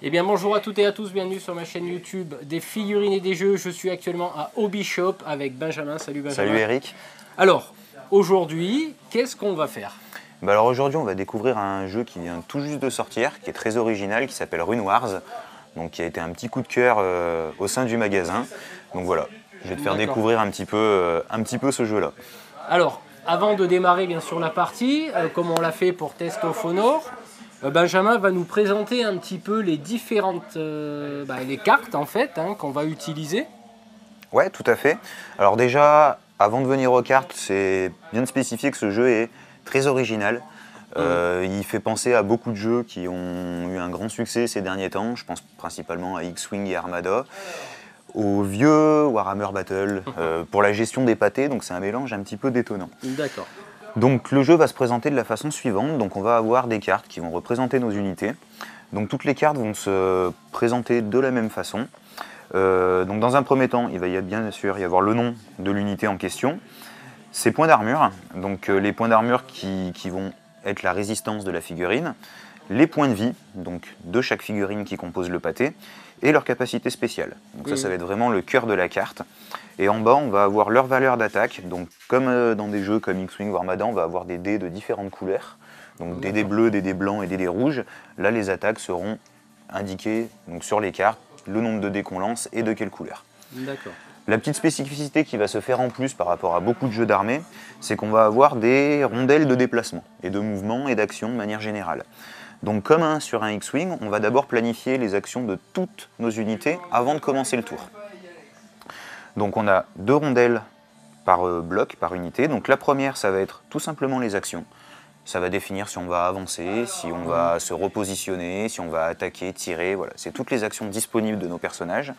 Eh bien bonjour à toutes et à tous, bienvenue sur ma chaîne YouTube des figurines et des jeux. Je suis actuellement à Hobby Shop avec Benjamin. Salut Benjamin. Salut Eric. Alors, aujourd'hui, qu'est-ce qu'on va faire? Alors aujourd'hui on va découvrir un jeu qui vient tout juste de sortir, qui est très original, qui s'appelle Rune Wars, donc qui a été un petit coup de cœur au sein du magasin. Donc voilà, je vais te faire découvrir un petit peu ce jeu-là. Alors, avant de démarrer bien sûr la partie, comme on l'a fait pour Test of Honor, Benjamin va nous présenter un petit peu les différentes les cartes en fait qu'on va utiliser. Ouais, tout à fait. Alors déjà, avant de venir aux cartes, c'est bien de spécifier que ce jeu est très original. Il fait penser à beaucoup de jeux qui ont eu un grand succès ces derniers temps. Je pense principalement à X-Wing et Armada, au vieux Warhammer Battle, pour la gestion des pâtés, donc c'est un mélange un petit peu détonnant. D'accord. Donc le jeu va se présenter de la façon suivante, donc on va avoir des cartes qui vont représenter nos unités. Donc toutes les cartes vont se présenter de la même façon. Donc dans un premier temps, il va bien sûr y avoir le nom de l'unité en question, ses points d'armure, donc les points d'armure qui vont être la résistance de la figurine, les points de vie, donc de chaque figurine qui compose le pâté, et leur capacité spéciale. Donc ça va être vraiment le cœur de la carte. Et en bas, on va avoir leur valeur d'attaque. Donc comme dans des jeux comme X-Wing ou Armada, on va avoir des dés de différentes couleurs. Donc des dés bleus, des dés blancs et des dés rouges. Là, les attaques seront indiquées donc, sur les cartes, le nombre de dés qu'on lance et de quelle couleur. D'accord. La petite spécificité qui va se faire en plus par rapport à beaucoup de jeux d'armée, c'est qu'on va avoir des rondelles de déplacement et de mouvement et d'action de manière générale. Donc comme sur un X-Wing, on va d'abord planifier les actions de toutes nos unités avant de commencer le tour. Donc on a 2 rondelles par bloc, par unité. Donc la première, ça va être tout simplement les actions. Ça va définir si on va avancer, si on va se repositionner, si on va attaquer, tirer. Voilà, c'est toutes les actions disponibles de nos personnages.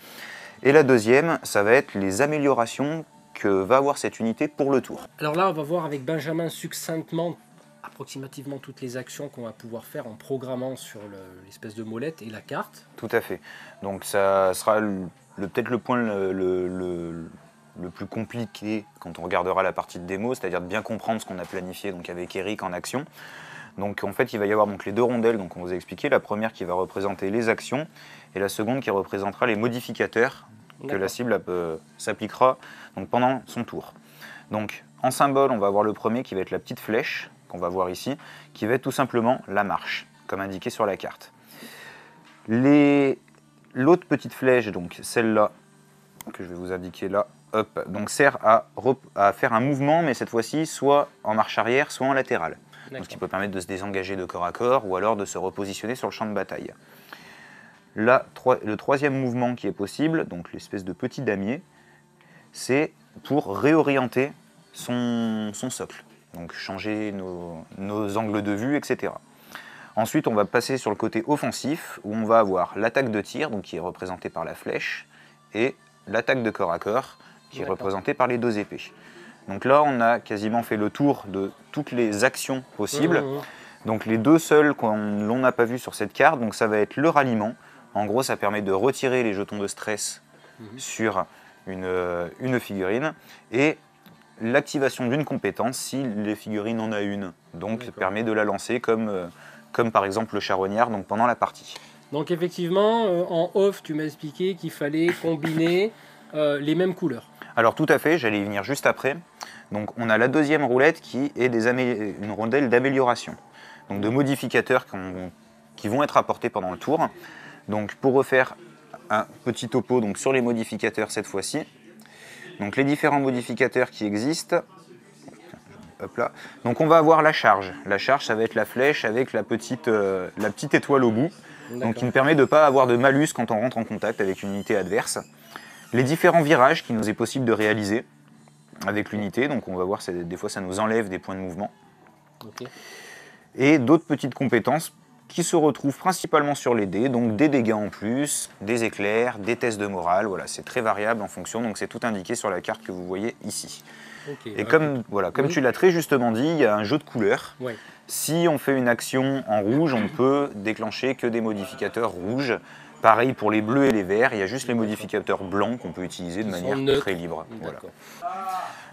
Et la deuxième, ça va être les améliorations que va avoir cette unité pour le tour. Alors là, on va voir avec Benjamin succinctement approximativement toutes les actions qu'on va pouvoir faire en programmant sur l'espèce de molette et la carte. Tout à fait. Donc ça sera peut-être le point le plus compliqué quand on regardera la partie de démo, c'est-à-dire de bien comprendre ce qu'on a planifié donc avec Eric en action. Donc en fait, il va y avoir donc les 2 rondelles, donc on vous a expliqué, la première qui va représenter les actions et la seconde qui représentera les modificateurs que la cible s'appliquera donc pendant son tour. Donc en symbole, on va avoir le premier qui va être la petite flèche qu'on va voir ici, qui va être tout simplement la marche, comme indiqué sur la carte. L'autre petite flèche, donc celle-là, que je vais vous indiquer là, hop, donc sert à faire un mouvement, mais cette fois-ci soit en marche arrière, soit en latérale. Donc, ce qui peut permettre de se désengager de corps à corps ou alors de se repositionner sur le champ de bataille. Là, le troisième mouvement qui est possible, donc l'espèce de petit damier, c'est pour réorienter son socle, donc changer nos angles de vue, etc. Ensuite, on va passer sur le côté offensif, où on va avoir l'attaque de tir, donc qui est représentée par la flèche, et l'attaque de corps à corps, qui est représentée par les 2 épées. Donc là, on a quasiment fait le tour de toutes les actions possibles. Donc les 2 seules l'on n'a pas vues sur cette carte, donc ça va être le ralliement. En gros, ça permet de retirer les jetons de stress sur une figurine, et l'activation d'une compétence si les figurines en a une. Donc ça permet de la lancer comme par exemple le charognard donc pendant la partie. Donc effectivement, en off, tu m'as expliqué qu'il fallait combiner les mêmes couleurs. Alors tout à fait, j'allais y venir juste après. Donc on a la deuxième roulette qui est une rondelle d'amélioration, donc de modificateurs qui vont être apportés pendant le tour. Donc pour refaire un petit topo donc, sur les modificateurs cette fois-ci, donc les différents modificateurs qui existent. Hop là. Donc on va avoir la charge. La charge, ça va être la flèche avec la petite étoile au bout, donc qui nous permet de ne pas avoir de malus quand on rentre en contact avec une unité adverse. Les différents virages qu'il nous est possible de réaliser avec l'unité, donc on va voir, des fois ça nous enlève des points de mouvement. Et d'autres petites compétences qui se retrouvent principalement sur les dés, donc des dégâts en plus, des éclairs, des tests de morale, voilà, c'est très variable en fonction, donc c'est tout indiqué sur la carte que vous voyez ici. Et comme tu l'as très justement dit, il y a un jeu de couleurs. Si on fait une action en rouge, on ne peut déclencher que des modificateurs rouges. Pareil pour les bleus et les verts, il y a juste les modificateurs blancs qu'on peut utiliser de manière très libre. Voilà.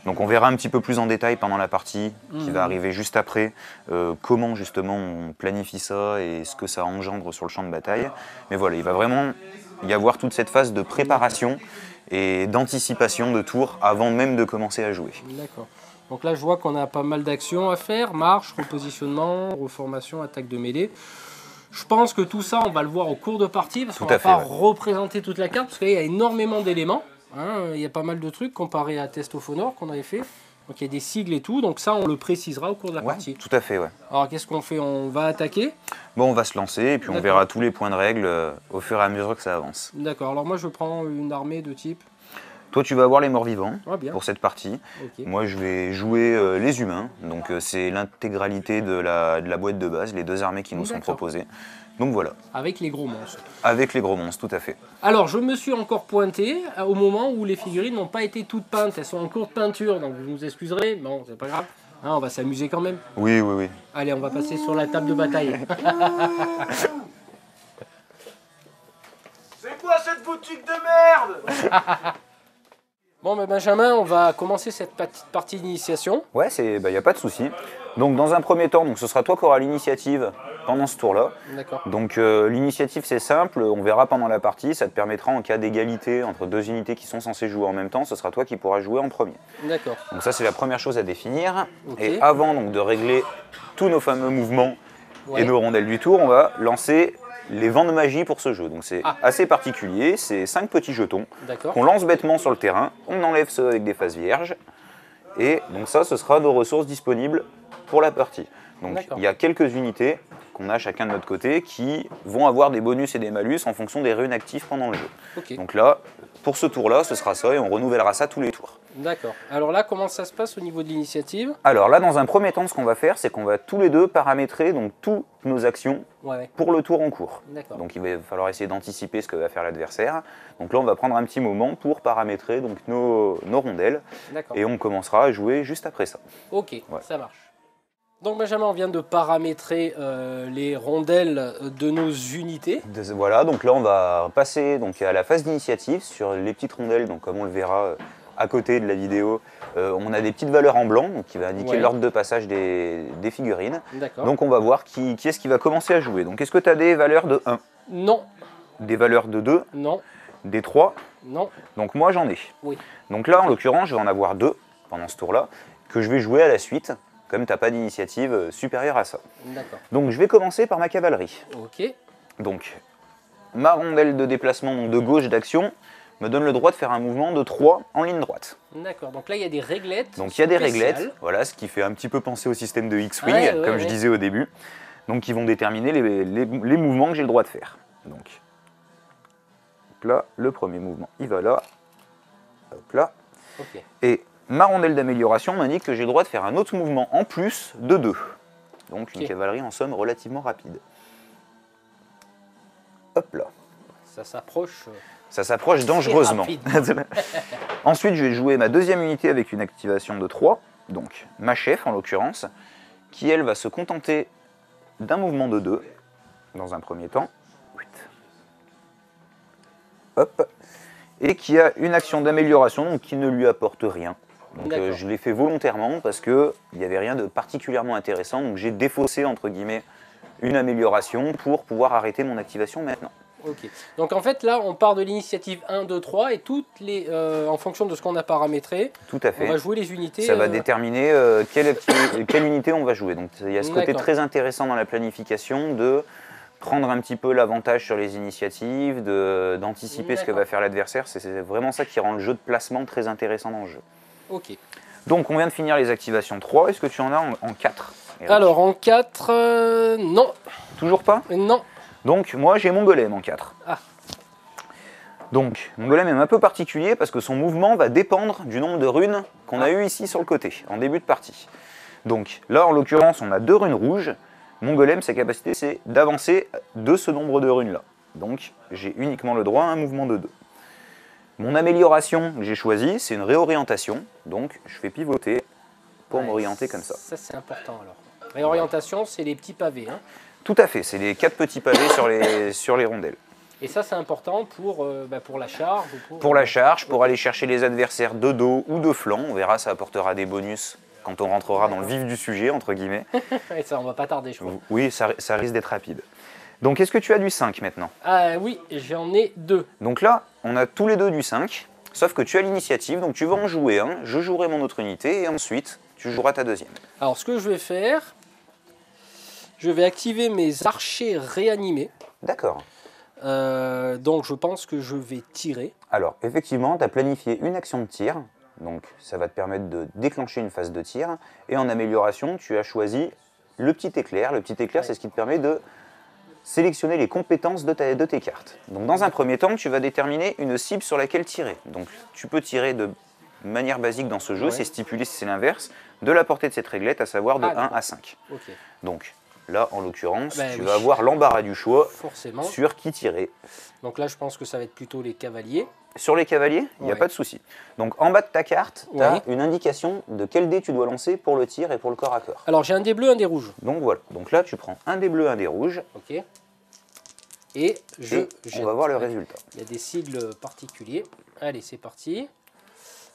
Donc on verra un petit peu plus en détail pendant la partie qui va arriver juste après, comment justement on planifie ça et ce que ça engendre sur le champ de bataille. Mais voilà, il va vraiment y avoir toute cette phase de préparation et d'anticipation de tours avant même de commencer à jouer. D'accord. Donc là, je vois qu'on a pas mal d'actions à faire. Marche, repositionnement, reformation, attaque de mêlée. Je pense que tout ça, on va le voir au cours de partie, parce qu'on ne va pas représenter toute la carte, parce qu'il y a énormément d'éléments. Hein. Il y a pas mal de trucs comparé à Test of Honor qu'on avait fait. Donc il y a des sigles et tout, donc ça, on le précisera au cours de la partie. Tout à fait, ouais. Alors qu'est-ce qu'on fait? On va attaquer? Bon, on va se lancer, et puis on verra tous les points de règle au fur et à mesure que ça avance. D'accord, alors moi je prends une armée de type... Toi, tu vas avoir les morts-vivants pour cette partie. Okay. Moi, je vais jouer les humains. Donc, c'est l'intégralité de la boîte de base, les deux armées qui nous sont proposées. Donc voilà. Avec les gros monstres. Avec les gros monstres, tout à fait. Alors, je me suis encore pointé au moment où les figurines n'ont pas été toutes peintes. Elles sont en cours de peinture, donc vous nous excuserez. Bon, c'est pas grave. Hein, on va s'amuser quand même. Oui, oui, oui. Allez, on va passer sur la table de bataille. C'est quoi cette boutique de merde? Bon, mais Benjamin, on va commencer cette petite partie d'initiation. Ouais, il n'y a pas de souci. Donc, dans un premier temps, ce sera toi qui auras l'initiative pendant ce tour-là. D'accord. Donc, l'initiative, c'est simple. On verra pendant la partie. Ça te permettra, en cas d'égalité entre deux unités qui sont censées jouer en même temps, ce sera toi qui pourras jouer en premier. D'accord. Donc, ça, c'est la première chose à définir. Okay. Et avant donc, de régler tous nos fameux mouvements et nos rondelles du tour, on va lancer les vents de magie pour ce jeu. Donc c'est assez particulier, c'est 5 petits jetons qu'on lance bêtement sur le terrain, on enlève ceux avec des faces vierges, et donc ça, ce sera nos ressources disponibles pour la partie. Donc il y a quelques unités qu'on a chacun de notre côté qui vont avoir des bonus et des malus en fonction des runes actives pendant le jeu. Okay. Donc là, pour ce tour-là, ce sera ça et on renouvellera ça tous les tours. D'accord. Alors là, comment ça se passe au niveau de l'initiative? Alors là, dans un premier temps, ce qu'on va faire, c'est qu'on va tous les deux paramétrer donc toutes nos actions pour le tour en cours. Donc il va falloir essayer d'anticiper ce que va faire l'adversaire. Donc là, on va prendre un petit moment pour paramétrer donc nos rondelles. Et on commencera à jouer juste après ça. Ok, ça marche. Donc Benjamin, on vient de paramétrer les rondelles de nos unités. Voilà, donc là on va passer donc, à la phase d'initiative sur les petites rondelles. Donc comme on le verra à côté de la vidéo, on a des petites valeurs en blanc donc, qui va indiquer l'ordre de passage des figurines. Donc on va voir qui est-ce qui va commencer à jouer. Donc est-ce que tu as des valeurs de 1? Non. Des valeurs de 2? Non. Des 3? Non. Donc moi j'en ai. Oui. Donc là en l'occurrence je vais en avoir 2 pendant ce tour-là que je vais jouer à la suite. Comme tu n'as pas d'initiative supérieure à ça. Donc je vais commencer par ma cavalerie. Ok. Donc ma rondelle de déplacement donc de gauche d'action me donne le droit de faire un mouvement de 3 en ligne droite. D'accord, donc là il y a des réglettes. Donc il y a des réglettes, voilà, ce qui fait un petit peu penser au système de X-Wing, comme je disais au début. Donc qui vont déterminer les mouvements que j'ai le droit de faire. Donc là, le premier mouvement, il va là. Hop là. Okay. Et ma rondelle d'amélioration m'indique que j'ai le droit de faire un autre mouvement en plus de 2. Donc une cavalerie en somme relativement rapide. Hop là. Ça s'approche. Ça s'approche dangereusement. Ensuite, je vais jouer ma deuxième unité avec une activation de 3. Donc ma chef en l'occurrence, qui elle va se contenter d'un mouvement de 2 dans un premier temps. Hop. Et qui a une action d'amélioration donc qui ne lui apporte rien. Donc je l'ai fait volontairement parce qu'il n'y avait rien de particulièrement intéressant. Donc j'ai défaussé entre guillemets une amélioration pour pouvoir arrêter mon activation maintenant. Ok. Donc en fait là on part de l'initiative 1, 2, 3 et toutes les en fonction de ce qu'on a paramétré, tout à fait. On va jouer les unités. Ça va déterminer quelle unité on va jouer. Donc il y a ce côté très intéressant dans la planification de prendre un petit peu l'avantage sur les initiatives, d'anticiper ce que va faire l'adversaire. C'est vraiment ça qui rend le jeu de placement très intéressant dans le jeu. Ok. Donc on vient de finir les activations 3, est-ce que tu en as en 4 ? Alors en 4, non. Toujours pas ? Non. Donc moi j'ai mon golem en 4. Ah. Donc mon golem est un peu particulier parce que son mouvement va dépendre du nombre de runes qu'on a eu ici sur le côté, en début de partie. Donc là en l'occurrence on a 2 runes rouges. Mon golem, sa capacité c'est d'avancer de ce nombre de runes là. Donc j'ai uniquement le droit à un mouvement de 2. Mon amélioration que j'ai choisie, c'est une réorientation. Donc je fais pivoter pour m'orienter comme ça. Ça c'est important alors. Réorientation, c'est les petits pavés. Hein. Tout à fait, c'est les 4 petits pavés sur les rondelles. Et ça, c'est important pour la charge ou Pour la charge, pour aller chercher les adversaires de dos ou de flanc. On verra, ça apportera des bonus quand on rentrera dans le vif du sujet, entre guillemets. Et ça, on va pas tarder, je crois. Oui, ça risque d'être rapide. Donc, est-ce que tu as du 5 maintenant? Ah oui, j'en ai 2. Donc là, on a tous les deux du 5, sauf que tu as l'initiative, donc tu vas en jouer un, je jouerai mon autre unité, et ensuite, tu joueras ta deuxième. Alors, ce que je vais faire, je vais activer mes archers réanimés. D'accord. Donc, je pense que je vais tirer. Alors, effectivement, tu as planifié une action de tir, donc ça va te permettre de déclencher une phase de tir, et en amélioration, tu as choisi le petit éclair. Le petit éclair, c'est ce qui te permet de sélectionner les compétences de tes cartes. Donc dans un premier temps, tu vas déterminer une cible sur laquelle tirer. Donc tu peux tirer de manière basique dans ce jeu, c'est stipulé si c'est l'inverse, de la portée de cette réglette, à savoir de 1 à 5. Okay. Donc là, en l'occurrence, tu vas avoir l'embarras du choix sur qui tirer. Donc là, je pense que ça va être plutôt les cavaliers. Sur les cavaliers, il n'y a pas de souci. Donc en bas de ta carte, tu as une indication de quel dé tu dois lancer pour le tir et pour le corps à corps. Alors j'ai un dé bleu, un dé rouge. Donc voilà. Donc là, tu prends un dé bleu, un dé rouge. Ok. Et on va voir le résultat. Il y a des sigles particuliers. Allez, c'est parti.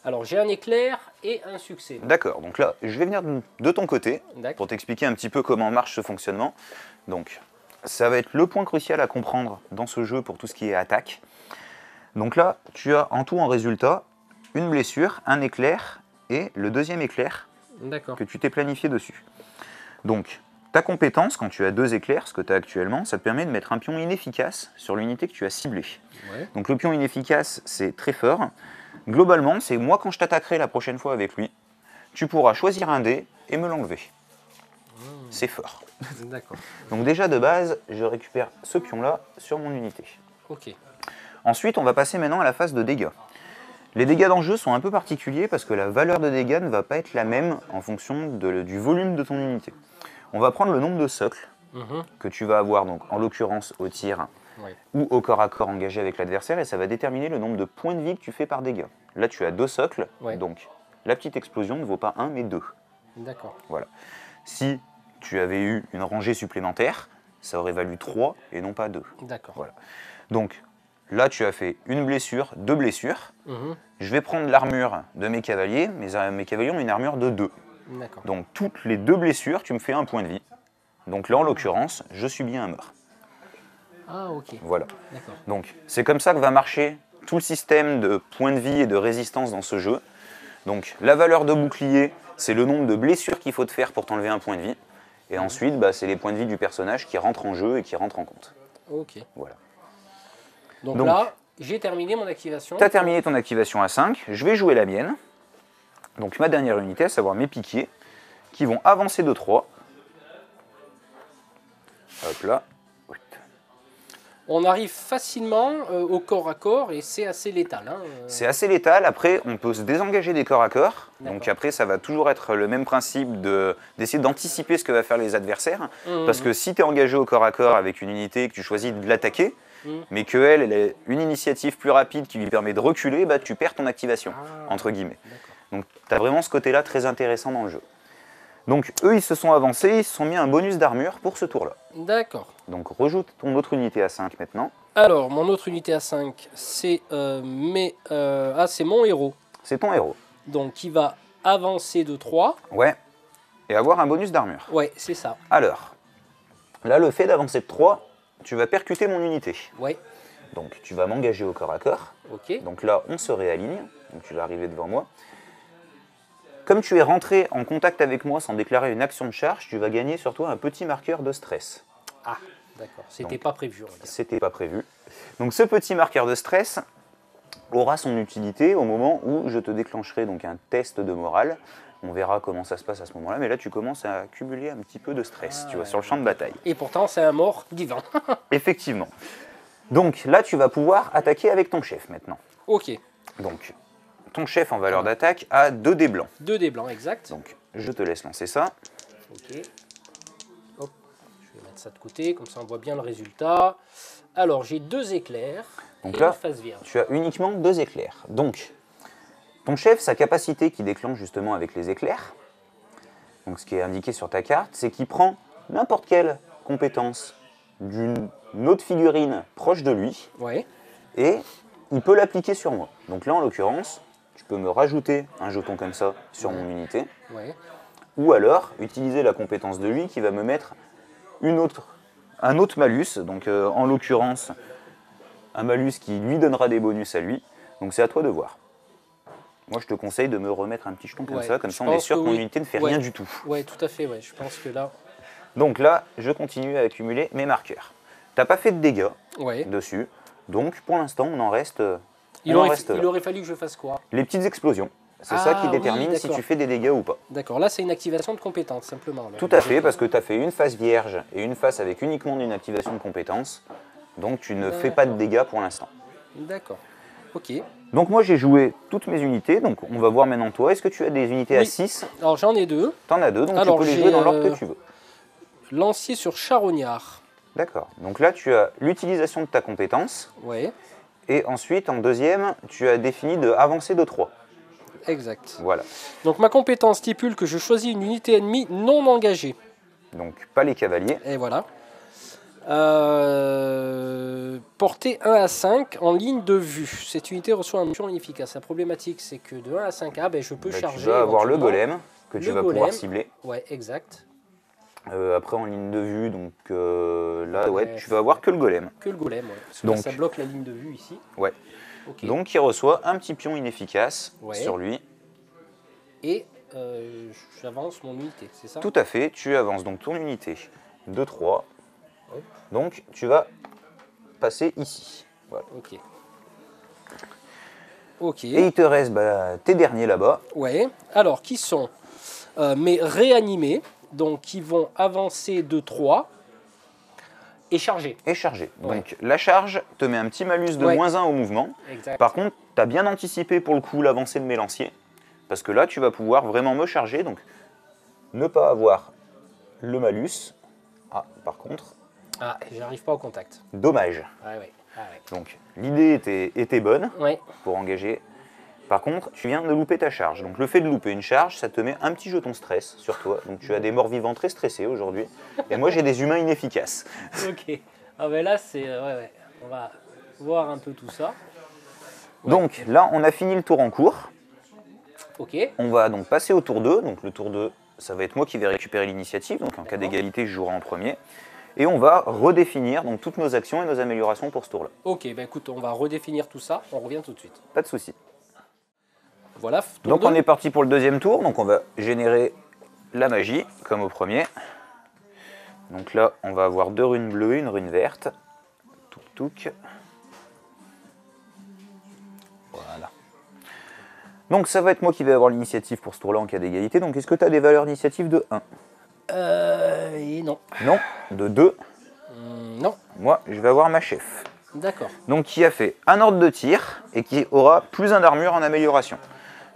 Alors j'ai un éclair et un succès. D'accord. Donc là, je vais venir de ton côté pour t'expliquer un petit peu comment marche ce fonctionnement. Donc ça va être le point crucial à comprendre dans ce jeu pour tout ce qui est attaque. Donc là, tu as en tout en résultat une blessure, un éclair et le deuxième éclair que tu t'es planifié dessus. Donc, ta compétence, quand tu as 2 éclairs, ce que tu as actuellement, ça te permet de mettre un pion inefficace sur l'unité que tu as ciblée. Donc le pion inefficace, c'est très fort. Globalement, c'est moi quand je t'attaquerai la prochaine fois avec lui, tu pourras choisir un dé et me l'enlever. C'est fort. Donc déjà de base, je récupère ce pion-là sur mon unité. Ok. Ensuite, on va passer maintenant à la phase de dégâts. Les dégâts d'enjeu sont un peu particuliers parce que la valeur de dégâts ne va pas être la même en fonction du volume de ton unité. On va prendre le nombre de socles que tu vas avoir, donc en l'occurrence au tir ou au corps à corps engagé avec l'adversaire, et ça va déterminer le nombre de points de vie que tu fais par dégâts. Là, tu as 2 socles, donc la petite explosion ne vaut pas 1 mais 2. D'accord. Voilà. Si tu avais eu une rangée supplémentaire, ça aurait valu 3 et non pas 2. D'accord. Voilà. Donc, là, tu as fait une blessure, 2 blessures. Je vais prendre l'armure de mes cavaliers. Mes cavaliers ont une armure de 2. Donc, toutes les 2 blessures, tu me fais 1 point de vie. Donc là, en l'occurrence, je subis un mort. Ah, ok. Voilà. Donc, c'est comme ça que va marcher tout le système de points de vie et de résistance dans ce jeu. Donc, la valeur de bouclier, c'est le nombre de blessures qu'il faut te faire pour t'enlever 1 point de vie. Et ensuite, c'est les points de vie du personnage qui rentrent en jeu et qui rentrent en compte. Ok. Voilà. Donc là, j'ai terminé mon activation. Tu as terminé ton activation à 5, je vais jouer la mienne. Donc ma dernière unité, à savoir mes piquiers, qui vont avancer de 3. Hop là. On arrive facilement au corps à corps et c'est assez létal. C'est assez létal, après on peut se désengager des corps à corps. Donc après ça va toujours être le même principe d'essayer d'anticiper ce que vont faire les adversaires. Parce que si tu es engagé au corps à corps avec une unité et que tu choisis de l'attaquer, mais qu'elle a une initiative plus rapide qui lui permet de reculer, tu perds ton activation, entre guillemets. Donc tu as vraiment ce côté-là très intéressant dans le jeu. Donc eux, ils se sont avancés, ils se sont mis un bonus d'armure pour ce tour-là. D'accord. Donc rejoute ton autre unité à 5 maintenant. Alors, mon autre unité à 5, c'est c'est mon héros. C'est ton héros. Donc il va avancer de 3. Ouais, et avoir un bonus d'armure. Ouais, c'est ça. Alors, là, le fait d'avancer de 3, tu vas percuter mon unité. Ouais. Donc tu vas m'engager au corps à corps. Ok. Donc là, on se réaligne. Donc tu vas arriver devant moi. Comme tu es rentré en contact avec moi sans déclarer une action de charge, tu vas gagner sur toi un petit marqueur de stress. Ah, d'accord. C'était pas prévu. C'était pas prévu. Donc ce petit marqueur de stress aura son utilité au moment où je te déclencherai donc un test de morale. On verra comment ça se passe à ce moment-là, mais là tu commences à accumuler un petit peu de stress, tu vois, sur le champ de bataille. Et pourtant c'est un mort vivant. Effectivement. Donc là tu vas pouvoir attaquer avec ton chef maintenant. Ok. Donc ton chef en valeur d'attaque a 2 dés blancs. 2 dés blancs, exact. Donc je te laisse lancer ça. Ok. Hop, je vais mettre ça de côté, comme ça on voit bien le résultat. Alors j'ai 2 éclairs. Donc et là, une face vierge. tu as uniquement 2 éclairs. Donc ton chef, sa capacité qui déclenche justement avec les éclairs, donc ce qui est indiqué sur ta carte, c'est qu'il prend n'importe quelle compétence d'une une autre figurine proche de lui Ouais. et il peut l'appliquer sur moi. Donc là, en l'occurrence, tu peux me rajouter un jeton comme ça sur mon unité, Ouais. ou alors utiliser la compétence de lui qui va me mettre un autre malus, donc en l'occurrence, un malus qui lui donnera des bonus à lui. Donc c'est à toi de voir. Moi, je te conseille de me remettre un petit jeton comme ça on est sûr que mon unité ne fait rien du tout. Ouais, tout à fait, ouais. Je pense que là... Donc là, je continue à accumuler mes marqueurs. T'as pas fait de dégâts Ouais. dessus, donc pour l'instant, on en reste là. Il aurait fallu que je fasse quoi? Les petites explosions, c'est ça qui oui, détermine si d'accord. tu fais des dégâts ou pas. D'accord, là, c'est une activation de compétence, simplement. Là. Tout à fait, parce que tu as fait une phase vierge et une phase avec uniquement une activation de compétence, donc tu ne fais pas de dégâts pour l'instant. D'accord, ok. Donc moi, j'ai joué toutes mes unités, donc on va voir maintenant toi. Est-ce que tu as des unités à Oui. 6? Alors, j'en ai 2. T'en as 2, donc Alors, tu peux les j'ai, jouer dans l'ordre que tu veux. Lancier sur charognard. D'accord, donc là, tu as l'utilisation de ta compétence. Ouais, Et ensuite, en deuxième, tu as défini de avancer de 3. exact. Voilà. Donc, ma compétence stipule que je choisis une unité ennemie non engagée. Donc, pas les cavaliers. Et voilà. Portée 1 à 5 en ligne de vue. Cette unité reçoit un pion inefficace. La problématique, c'est que de 1 à 5, je peux charger. Tu vas avoir le éventuellement. golem que tu Le vas golem. pouvoir cibler. Ouais, exact. Après, en ligne de vue, donc là, ouais, tu vas avoir que le golem. Que le golem, ouais. Parce que Donc- là, ça bloque la ligne de vue ici. Ouais. Ok. Donc, il reçoit un petit pion inefficace Ouais. sur lui. Et j'avance mon unité, c'est ça? Tout à fait, tu avances donc ton unité de 3. Hop. Donc, tu vas passer ici. Voilà. Ok. Ok. Et il te reste tes derniers là-bas. Ouais. Alors, qui sont mes réanimés, donc qui vont avancer de 3 et charger. Et charger. Ouais. Donc la charge te met un petit malus de Ouais. -1 au mouvement. Exact. Par contre, tu as bien anticipé pour le coup l'avancée de mes lanciers. Parce que là, tu vas pouvoir vraiment me charger. Donc, ne pas avoir le malus. Ah, par contre, Ah, j'arrive pas au contact. dommage. Ouais, ouais. Ah, ouais. Donc, l'idée était bonne Ouais. pour engager. Par contre, tu viens de louper ta charge. Donc, le fait de louper une charge, ça te met un petit jeton stress sur toi. Donc, tu as des morts vivants très stressés aujourd'hui. Et moi, j'ai des humains inefficaces. Ok. Ah, ben là, c'est. Ouais, ouais. On va voir un peu tout ça. Ouais. Donc, là, on a fini le tour en cours. Ok. On va donc passer au tour 2. Donc, le tour 2, ça va être moi qui vais récupérer l'initiative. Donc, en cas d'égalité, je jouerai en premier. Et on va redéfinir donc, toutes nos actions et nos améliorations pour ce tour-là. Ok, ben écoute, on va redéfinir tout ça. On revient tout de suite. Pas de souci. Voilà. tour Donc, 2. on est parti pour le deuxième tour. Donc, on va générer la magie, comme au premier. Donc là, on va avoir 2 runes bleues, une rune verte. Touk touk. Voilà. Donc ça va être moi qui vais avoir l'initiative pour ce tour-là en cas d'égalité. Donc est-ce que tu as des valeurs d'initiative de 1? Et non. Non. De 2? Non. Moi, je vais avoir ma chef. D'accord. Donc qui a fait un ordre de tir et qui aura plus 1 d'armure en amélioration.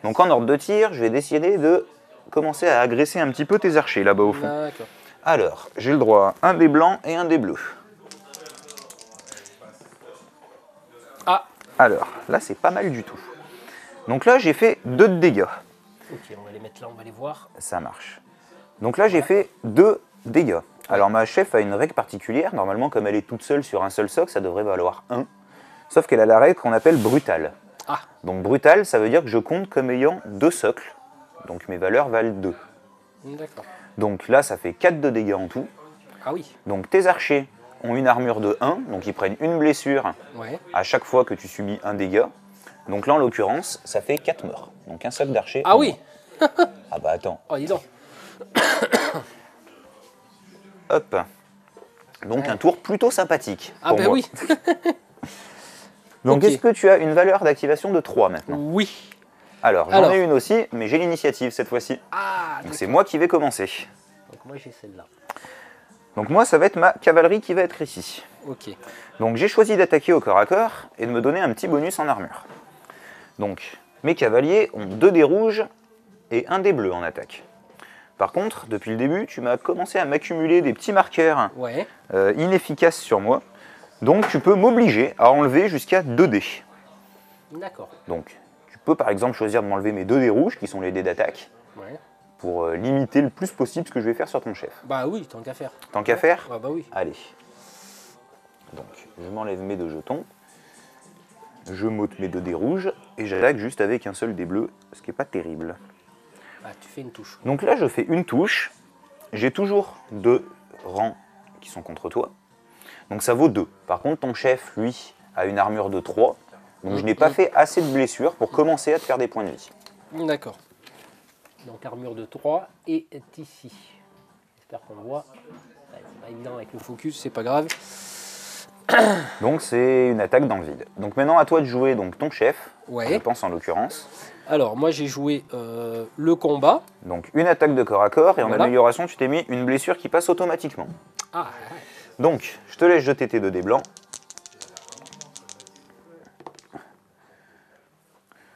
Donc en ordre de tir, je vais décider de commencer à agresser un petit peu tes archers là-bas au fond. D'accord. Alors, j'ai le droit à un des blancs et un des bleus. Ah. Alors, là, c'est pas mal du tout. Donc là, j'ai fait 2 de dégâts. Ok, on va les mettre là, on va les voir. Ça marche. Donc là, j'ai fait 2 dégâts. Alors, ma chef a une règle particulière. Normalement, comme elle est toute seule sur un seul socle, ça devrait valoir 1. Sauf qu'elle a la règle qu'on appelle brutale. Ah. Donc, brutale, ça veut dire que je compte comme ayant 2 socles. Donc, mes valeurs valent 2. D'accord. Donc là, ça fait 4 de dégâts en tout. Ah oui. Donc, tes archers ont une armure de 1. Donc, ils prennent une blessure Ouais. à chaque fois que tu subis un dégât. Donc là, en l'occurrence, ça fait 4 morts. Donc un socle d'archer. Ah oui. Ah bah attends. Oh, dis donc. Hop. Donc un tour plutôt sympathique. Ah pour ben moi. oui. Donc Ok. est-ce que tu as une valeur d'activation de 3 maintenant? Oui. Alors, j'en Alors. ai une aussi, mais j'ai l'initiative cette fois-ci. Ah. Donc c'est moi qui vais commencer. Donc moi j'ai celle-là. Donc moi, ça va être ma cavalerie qui va être ici. Ok. Donc j'ai choisi d'attaquer au corps à corps et de me donner un petit bonus en armure. Donc mes cavaliers ont 2 dés rouges et 1 dé bleu en attaque. Par contre, depuis le début, tu m'as commencé à m'accumuler des petits marqueurs Ouais. inefficaces sur moi. Donc tu peux m'obliger à enlever jusqu'à 2 dés. D'accord. Donc tu peux par exemple choisir de m'enlever mes 2 dés rouges qui sont les dés d'attaque Ouais. pour limiter le plus possible ce que je vais faire sur ton chef. Bah oui, tant qu'à faire. Tant qu'à faire, Ah bah oui. allez. Donc, je m'enlève mes 2 jetons. Je m'ôte mes 2 dés rouges. Et j'attaque juste avec un seul dé bleu, ce qui n'est pas terrible. Ah, tu fais une touche. Donc là, je fais une touche. J'ai toujours 2 rangs qui sont contre toi. Donc ça vaut 2. Par contre, ton chef, lui, a une armure de 3. Donc je n'ai pas fait assez de blessures pour commencer à te faire des points de vie. D'accord. Donc armure de 3 est ici. J'espère qu'on voit. Ouais, c'est pas évident avec le focus, c'est pas grave. Donc c'est une attaque dans le vide. Donc maintenant à toi de jouer donc ton chef, Ouais. je pense en l'occurrence. Alors moi j'ai joué le combat. Donc une attaque de corps à corps et en Voilà. amélioration tu t'es mis une blessure qui passe automatiquement. Ah, Donc je te laisse jeter tes 2 dés blancs.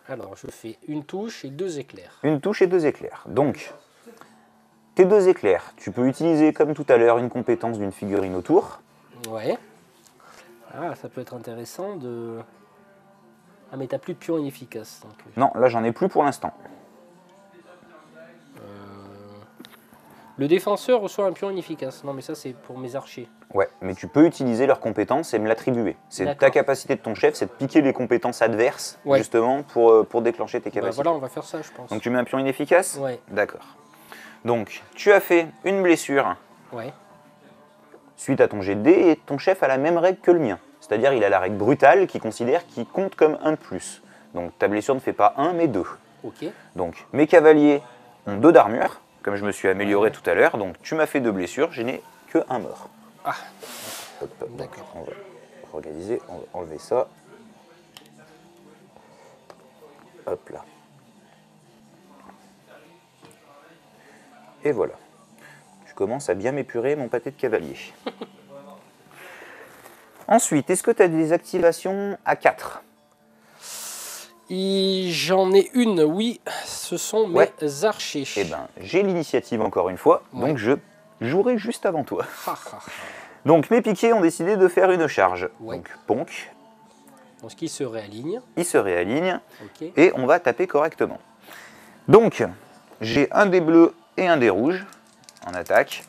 alors je fais une touche et 2 éclairs. Une touche et 2 éclairs. Donc tes 2 éclairs, tu peux utiliser comme tout à l'heure une compétence d'une figurine autour. Ouais. Ah, ça peut être intéressant de... Ah, mais t'as plus de pion inefficace. Donc... Non, là j'en ai plus pour l'instant. Le défenseur reçoit un pion inefficace. Non, mais ça c'est pour mes archers. Ouais, mais tu peux utiliser leurs compétences et me l'attribuer. C'est ta D'accord. capacité de ton chef, c'est de piquer les compétences adverses, Ouais. justement, pour déclencher tes Bah, capacités. voilà, on va faire ça, je pense. Donc tu mets un pion inefficace? Ouais. D'accord. Donc tu as fait une blessure Ouais. suite à ton jet de dés et ton chef a la même règle que le mien. C'est-à-dire il a la règle brutale qui considère qu'il compte comme 1 de plus. Donc ta blessure ne fait pas 1 mais 2. Ok. Donc mes cavaliers ont 2 d'armure, comme je me suis amélioré tout à l'heure. Donc tu m'as fait 2 blessures, je n'ai que 1 mort. Ah. Hop, hop, donc, D'accord. on va organiser, on va enlever ça. Hop là. Et voilà. Je commence à bien m'épurer mon pâté de cavalier. Ensuite, est-ce que tu as des activations à 4? J'en ai une, oui. Ce sont mes Ouais. archers. Eh bien, j'ai l'initiative encore une fois, Ouais. donc je jouerai juste avant toi. Ah, ah. Donc mes piquets ont décidé de faire une charge. Ouais. Donc Ponk, Donc, qui se réaligne. il se réaligne Ok. et on va taper correctement. Donc, j'ai un dé bleu et un dé rouge en attaque.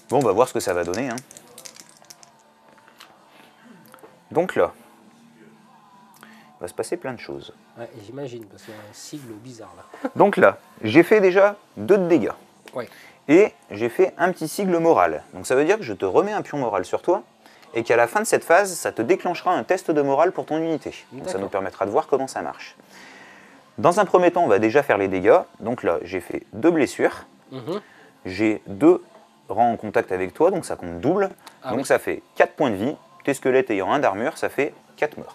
Bon, on va voir ce que ça va donner, hein. Donc là, il va se passer plein de choses. Ouais, j'imagine, parce qu'il y a un sigle bizarre là. Donc là, j'ai fait déjà 2 de dégâts. Ouais. Et j'ai fait un petit sigle moral. Donc ça veut dire que je te remets un pion moral sur toi et qu'à la fin de cette phase, ça te déclenchera un test de morale pour ton unité. Donc ça D'accord. nous permettra de voir comment ça marche. Dans un premier temps, on va déjà faire les dégâts. Donc là, j'ai fait 2 blessures. Mhm. J'ai 2 rangs en contact avec toi, donc ça compte double. Ah donc oui. ça fait 4 points de vie. Tes squelettes ayant 1 d'armure, ça fait 4 morts.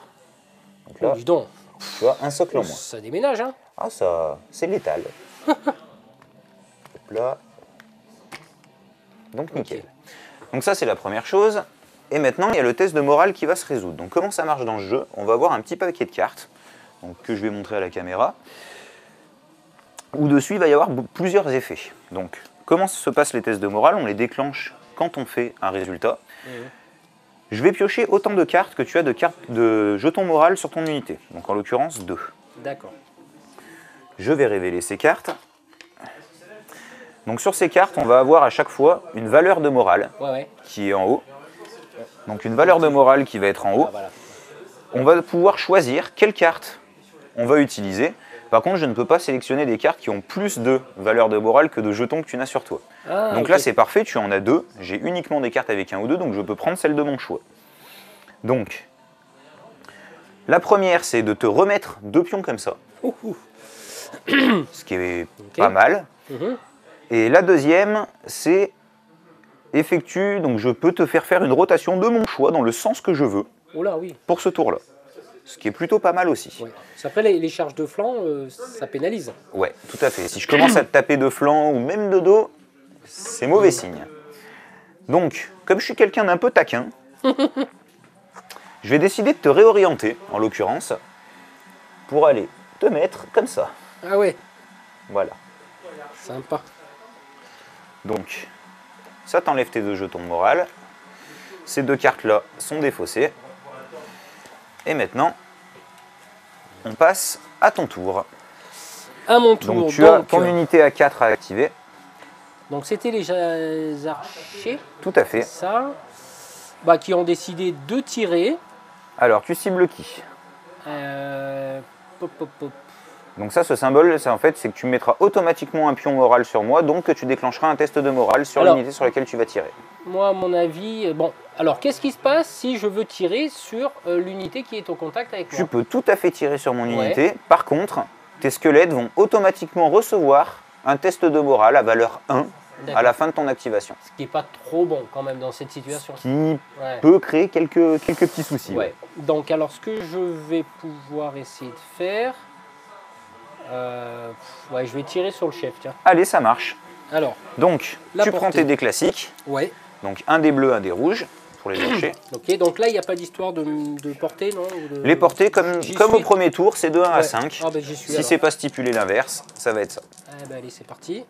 Donc Oh, là, dis donc. tu vois, un socle en moins. Ça déménage, hein. Ah, ça, c'est létal. Hop là. Donc nickel. Ok. Donc ça, c'est la première chose. Et maintenant, il y a le test de morale qui va se résoudre. Donc comment ça marche dans le jeu? On va avoir un petit paquet de cartes, donc, que je vais montrer à la caméra, où dessus, il va y avoir plusieurs effets. Donc, comment se passent les tests de morale? On les déclenche quand on fait un résultat. Mhm. Je vais piocher autant de cartes que tu as de jetons morales sur ton unité. Donc en l'occurrence, 2. D'accord. Je vais révéler ces cartes. Donc sur ces cartes, on va avoir à chaque fois une valeur de morale Ouais, ouais. qui est en haut. Donc une valeur de morale qui va être en haut. Ah, voilà. On va pouvoir choisir quelle carte on va utiliser. Par contre, je ne peux pas sélectionner des cartes qui ont plus de valeur de morale que de jetons que tu n'as sur toi. Ah, Donc ok. là, c'est parfait, tu en as 2. J'ai uniquement des cartes avec 1 ou 2, donc je peux prendre celle de mon choix. Donc, la première, c'est de te remettre 2 pions comme ça. Ouh, ouh. Ce qui est Ok. pas mal. Mhm. Et la deuxième, c'est donc je peux te faire une rotation de mon choix dans le sens que je veux Oh là, oui. pour ce tour-là. Ce qui est plutôt pas mal aussi. Ouais. Après, les charges de flanc, ça pénalise. Ouais, tout à fait. Si je commence à te taper de flanc ou même de dos, c'est mauvais signe. Donc, comme je suis quelqu'un d'un peu taquin, je vais décider de te réorienter, en l'occurrence, pour aller te mettre comme ça. Ah ouais, Voilà. sympa. Donc, ça t'enlève tes 2 jetons de morale. Ces 2 cartes-là sont défaussées. Et maintenant, on passe à ton tour. À mon tour, Donc tu as ton unité à 4 à activer. donc c'était les archers, Tout à fait. ça. qui ont décidé de tirer. Alors, tu cibles qui? Pop, pop, pop. Donc ça, ce symbole, en fait, c'est que tu mettras automatiquement un pion moral sur moi, donc que tu déclencheras un test de morale sur l'unité sur laquelle tu vas tirer. Moi, à mon avis, bon, alors qu'est-ce qui se passe si je veux tirer sur l'unité qui est au contact avec moi? Tu peux tout à fait tirer sur mon unité. Par contre, tes squelettes vont automatiquement recevoir un test de morale à valeur 1 à la fin de ton activation. Ce qui n'est pas trop bon quand même dans cette situation. Ce qui peut créer quelques petits soucis. Ouais. Donc alors ce que je vais pouvoir essayer de faire, je vais tirer sur le chef, tiens. Allez, ça marche. Alors, donc tu prends tes dés classiques. Ouais. Donc un dé bleu, un dé rouge pour les lâcher. Ok, donc là il n'y a pas d'histoire de portée, non? Les portées, comme au premier tour, c'est de 1 à 5. Ah, j'y suis, si c'est pas stipulé l'inverse, ça va être ça. Allez, c'est parti.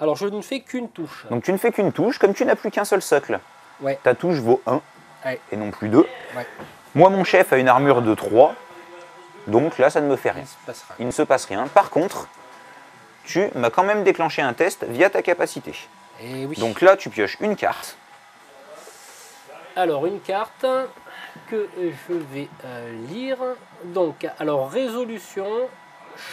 Alors je ne fais qu'une touche. Donc tu ne fais qu'une touche, comme tu n'as plus qu'un seul socle. Ta touche vaut 1 et non plus 2. Moi, mon chef a une armure de 3, donc là, ça ne me fait rien. Il ne se passe rien. Par contre, tu m'as quand même déclenché un test via ta capacité. Et oui. Donc là, tu pioches une carte. Alors, une carte que je vais lire. Donc, alors, résolution,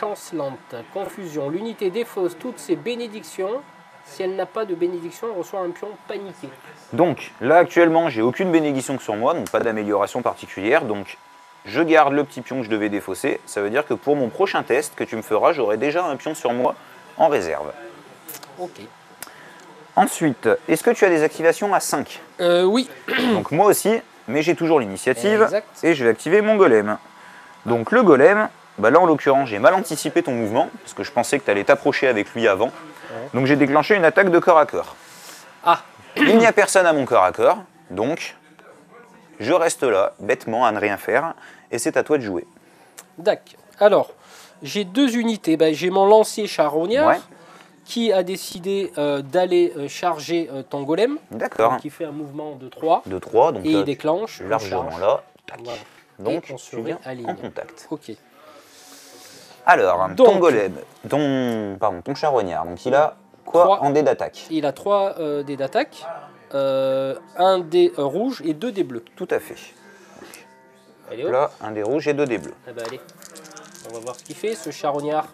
chancelante, confusion. L'unité défausse toutes ses bénédictions. Si elle n'a pas de bénédiction, elle reçoit un pion paniqué. Donc, là, actuellement, j'ai aucune bénédiction sur moi, donc pas d'amélioration particulière. Donc, je garde le petit pion que je devais défausser. Ça veut dire que pour mon prochain test que tu me feras, j'aurai déjà un pion sur moi en réserve. Ok. Ensuite, est-ce que tu as des activations à 5? Oui. Donc moi aussi, mais j'ai toujours l'initiative. Exact. Et je vais activer mon golem. Donc le golem, là en l'occurrence, j'ai mal anticipé ton mouvement, parce que je pensais que tu allais t'approcher avec lui avant. Donc j'ai déclenché une attaque de corps à corps. Ah. Il n'y a personne à mon corps à corps, donc je reste là, bêtement, à ne rien faire, et c'est à toi de jouer. D'accord. Alors, j'ai deux unités. J'ai mon lancier charognard qui a décidé d'aller charger ton golem. D'accord. Qui fait un mouvement de 3. De 3, donc et il déclenche. Largement là. Voilà. Donc, on tu viens en contact. Ok. Alors, ton golem, ton charognard, donc il a quoi 3, en dés d'attaque? Il a 3 dés d'attaque, un dé rouge et 2 dés bleus. Tout à fait. Allez, hop. Là, un dé rouge et 2 dés bleus. Allez, on va voir ce qu'il fait, ce charognard.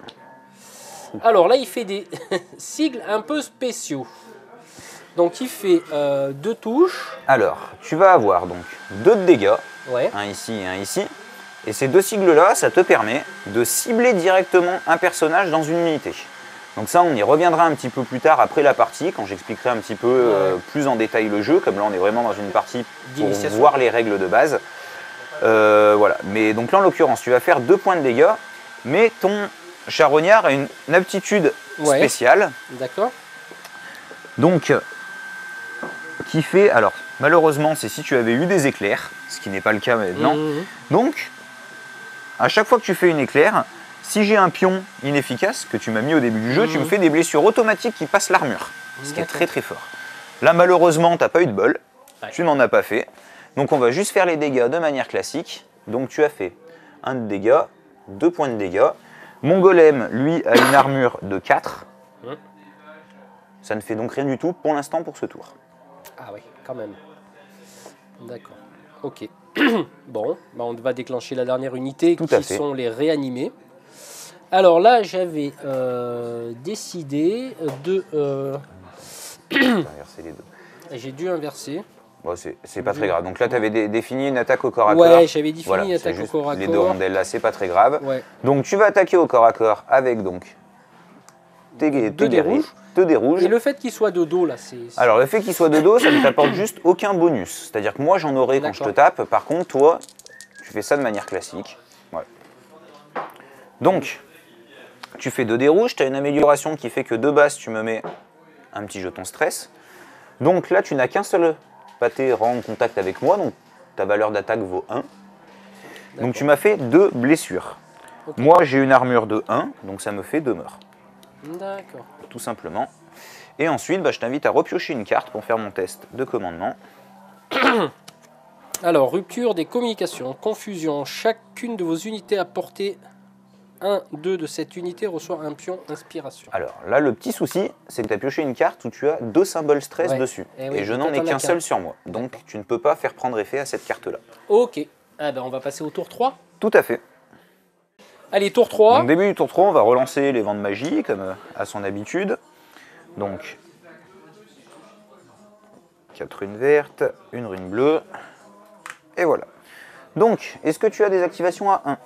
Alors là, il fait des sigles un peu spéciaux. Donc il fait 2 touches. Alors, tu vas avoir donc 2 de dégâts, un ici et un ici. Et ces 2 sigles-là, ça te permet de cibler directement un personnage dans une unité. Donc ça, on y reviendra un petit peu plus tard après la partie, quand j'expliquerai un petit peu plus en détail le jeu, comme là on est vraiment dans une partie pour voir les règles de base. Voilà. Mais donc là, en l'occurrence, tu vas faire 2 points de dégâts, mais ton charognard a une aptitude spéciale. D'accord. Donc, qui fait, alors malheureusement, c'est si tu avais eu des éclairs, ce qui n'est pas le cas maintenant. Donc, à chaque fois que tu fais une éclair, si j'ai un pion inefficace que tu m'as mis au début du jeu, tu me fais des blessures automatiques qui passent l'armure, ce qui est très très fort. Là, malheureusement, tu n'as pas eu de bol, tu n'en as pas fait. Donc, on va juste faire les dégâts de manière classique. Donc, tu as fait 1 de dégâts, 2 points de dégâts. Mon golem, lui, a une armure de 4. Ça ne fait donc rien du tout pour l'instant pour ce tour. Ah oui, quand même. D'accord. Ok. Bon, on va déclencher la dernière unité qui sont les réanimés. Alors là, j'avais décidé de... inverser les deux. J'ai dû inverser. Bon, c'est pas très grave. Donc là, tu avais défini une attaque au corps à corps. Ouais, j'avais défini une attaque au corps à corps. Les 2 rondelles là, c'est pas très grave. Donc tu vas attaquer au corps à corps avec donc tes dés rouges. 2 dés rouges. Et le fait qu'il soit de dos là, c'est... Alors le fait qu'il soit de dos, ça ne t'apporte juste aucun bonus. C'est-à-dire que moi j'en aurai quand je te tape. Par contre, toi, tu fais ça de manière classique. Voilà. Donc, tu fais 2 dés rouges, tu as une amélioration qui fait que de base, tu me mets un petit jeton stress. Donc là, tu n'as qu'un seul pâté en contact avec moi, donc ta valeur d'attaque vaut 1. Donc tu m'as fait 2 blessures. Moi, j'ai une armure de 1, donc ça me fait 2 morts. D'accord. Tout simplement. Et ensuite, je t'invite à repiocher une carte pour faire mon test de commandement. Alors, rupture des communications, confusion. Chacune de vos unités à portée un 2 de cette unité reçoit un pion inspiration. Alors là, le petit souci, c'est que tu as pioché une carte où tu as 2 symboles stress Ouais. dessus. Eh oui, et je et n'en toi, ai t'en as qu'un qu'un. seul sur moi. Donc tu ne peux pas faire prendre effet à cette carte-là. Ok. Ah ben, on va passer au tour 3. Tout à fait. Allez, tour 3. Donc début du tour 3, on va relancer les vents de magie, comme à son habitude. Donc 4 runes vertes, une rune bleue. Et voilà. Donc, est-ce que tu as des activations à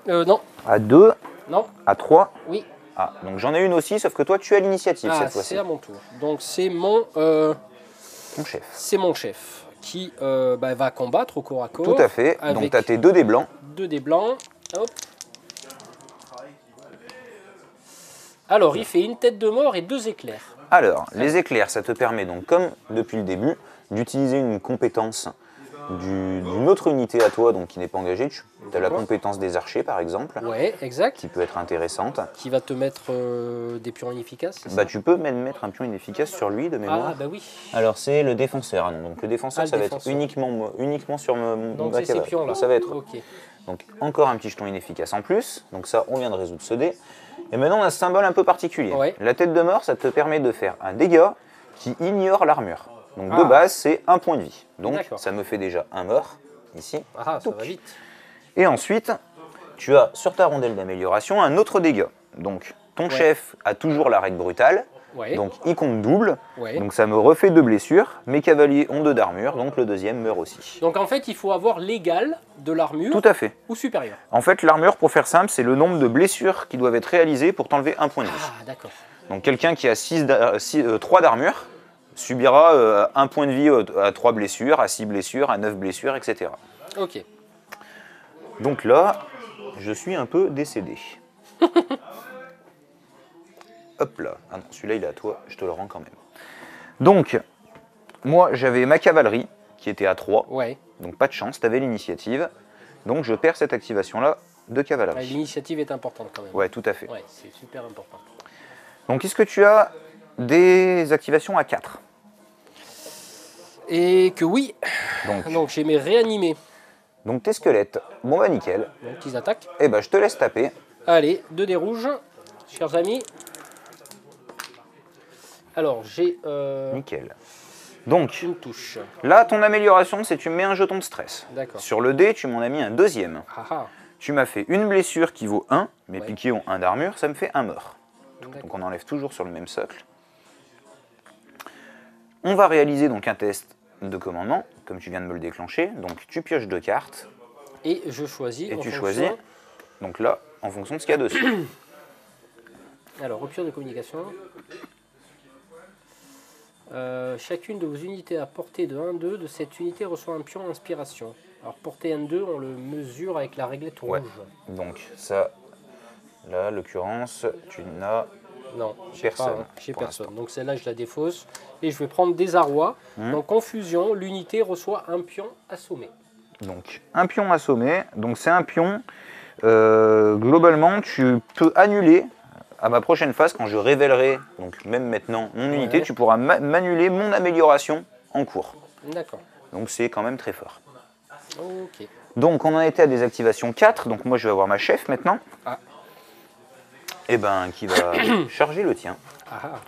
1, Non. à 2, Non. à 3? Oui. Ah, donc j'en ai une aussi, sauf que toi tu as l'initiative Ah, cette fois-ci. c'est à mon tour. Donc c'est mon... Ton chef. c'est mon chef qui va combattre au corps à corps. Tout à fait. Donc Avec tu as tes 2 dés blancs. 2 dés blancs. Hop. Alors, il fait une tête de mort et 2 éclairs. Alors, les éclairs, ça te permet donc, comme depuis le début, d'utiliser une compétence d'une autre unité à toi, donc qui n'est pas engagée. Tu as la compétence des archers, par exemple, Ouais, exact. qui peut être intéressante. Qui va te mettre des pions inefficaces, c'est ça? Bah, tu peux même mettre un pion inefficace sur lui, de mémoire. Ah, bah oui. Alors, c'est le défenseur. Ah non, donc le défenseur, Ah, le ça va défenseur. être uniquement sur Donc ma c'est ces cavale. pions-là. Ça va être Ok. donc encore un petit jeton inefficace en plus. Donc ça, on vient de résoudre ce dé. Et maintenant, on a un symbole un peu particulier. Ouais. La tête de mort, ça te permet de faire un dégât qui ignore l'armure. Donc de Ah. base, c'est un point de vie. Donc D'accord. ça me fait déjà un mort, ici. Ah, ça va vite. Et ensuite, tu as sur ta rondelle d'amélioration un autre dégât. Donc ton Ouais. chef a toujours la règle brutale. Ouais. Donc il compte double. Ouais. Donc ça me refait 2 blessures. Mes cavaliers ont 2 d'armure, donc le deuxième meurt aussi. Donc en fait, il faut avoir l'égal de l'armure Tout à fait. ou supérieur. En fait, l'armure, pour faire simple, c'est le nombre de blessures qui doivent être réalisées pour t'enlever un point de vie. Ah, d'accord. Donc quelqu'un qui a 3 d'armure subira un point de vie à 3 blessures, à 6 blessures, à 9 blessures, etc. Ok. Donc là, je suis un peu décédé. Hop là. Ah non, celui-là, il est à toi, je te le rends quand même. Donc, moi, j'avais ma cavalerie qui était à 3. Ouais. Donc pas de chance, tu avais l'initiative. Donc je perds cette activation-là de Ouais, cavalerie. l'initiative est importante quand même. Ouais, tout à fait. Ouais, c'est super important. Donc est-ce que tu as des activations à 4? Et que oui, Donc, donc j'ai mes réanimés. donc tes squelettes, bon bah nickel. Donc ils attaquent. Eh ben je te laisse taper. Allez, 2 dés rouges, chers amis. Alors j'ai Nickel. Donc une touche. là, ton amélioration, c'est tu mets un jeton de stress. D'accord. Sur le dé, tu m'en as mis un deuxième. Ah ah. Tu m'as fait une blessure qui vaut 1, mes Ouais. piquets ont 1 d'armure, ça me fait un mort. Donc D'accord. on enlève toujours sur le même socle. On va réaliser donc un test de commandement, comme tu viens de me le déclencher. Donc tu pioches 2 cartes Et je choisis. et en tu fonction- choisis. Donc là, en fonction de ce qu'il y a dessus. Alors, rupture de communication. Chacune de vos unités à portée de 1-2 de cette unité reçoit un pion inspiration. Alors, portée 1-2, on le mesure avec la réglette rouge. Ouais. Donc ça, là, l'occurrence, tu n'as... Non, Personne, j'ai pour personne. Donc celle-là, je la défausse. Et je vais prendre désarroi. Donc confusion, l'unité reçoit un pion assommé. Donc un pion assommé. Donc c'est un pion, globalement, tu peux annuler à ma prochaine phase, quand je révélerai, donc même maintenant, mon unité, Ouais. tu pourras m'annuler mon amélioration en cours. D'accord. Donc c'est quand même très fort. Ok. Donc on en était à des activations 4, donc moi je vais avoir ma chef maintenant. Ah. Et ben qui va charger le tien. Ah, ah.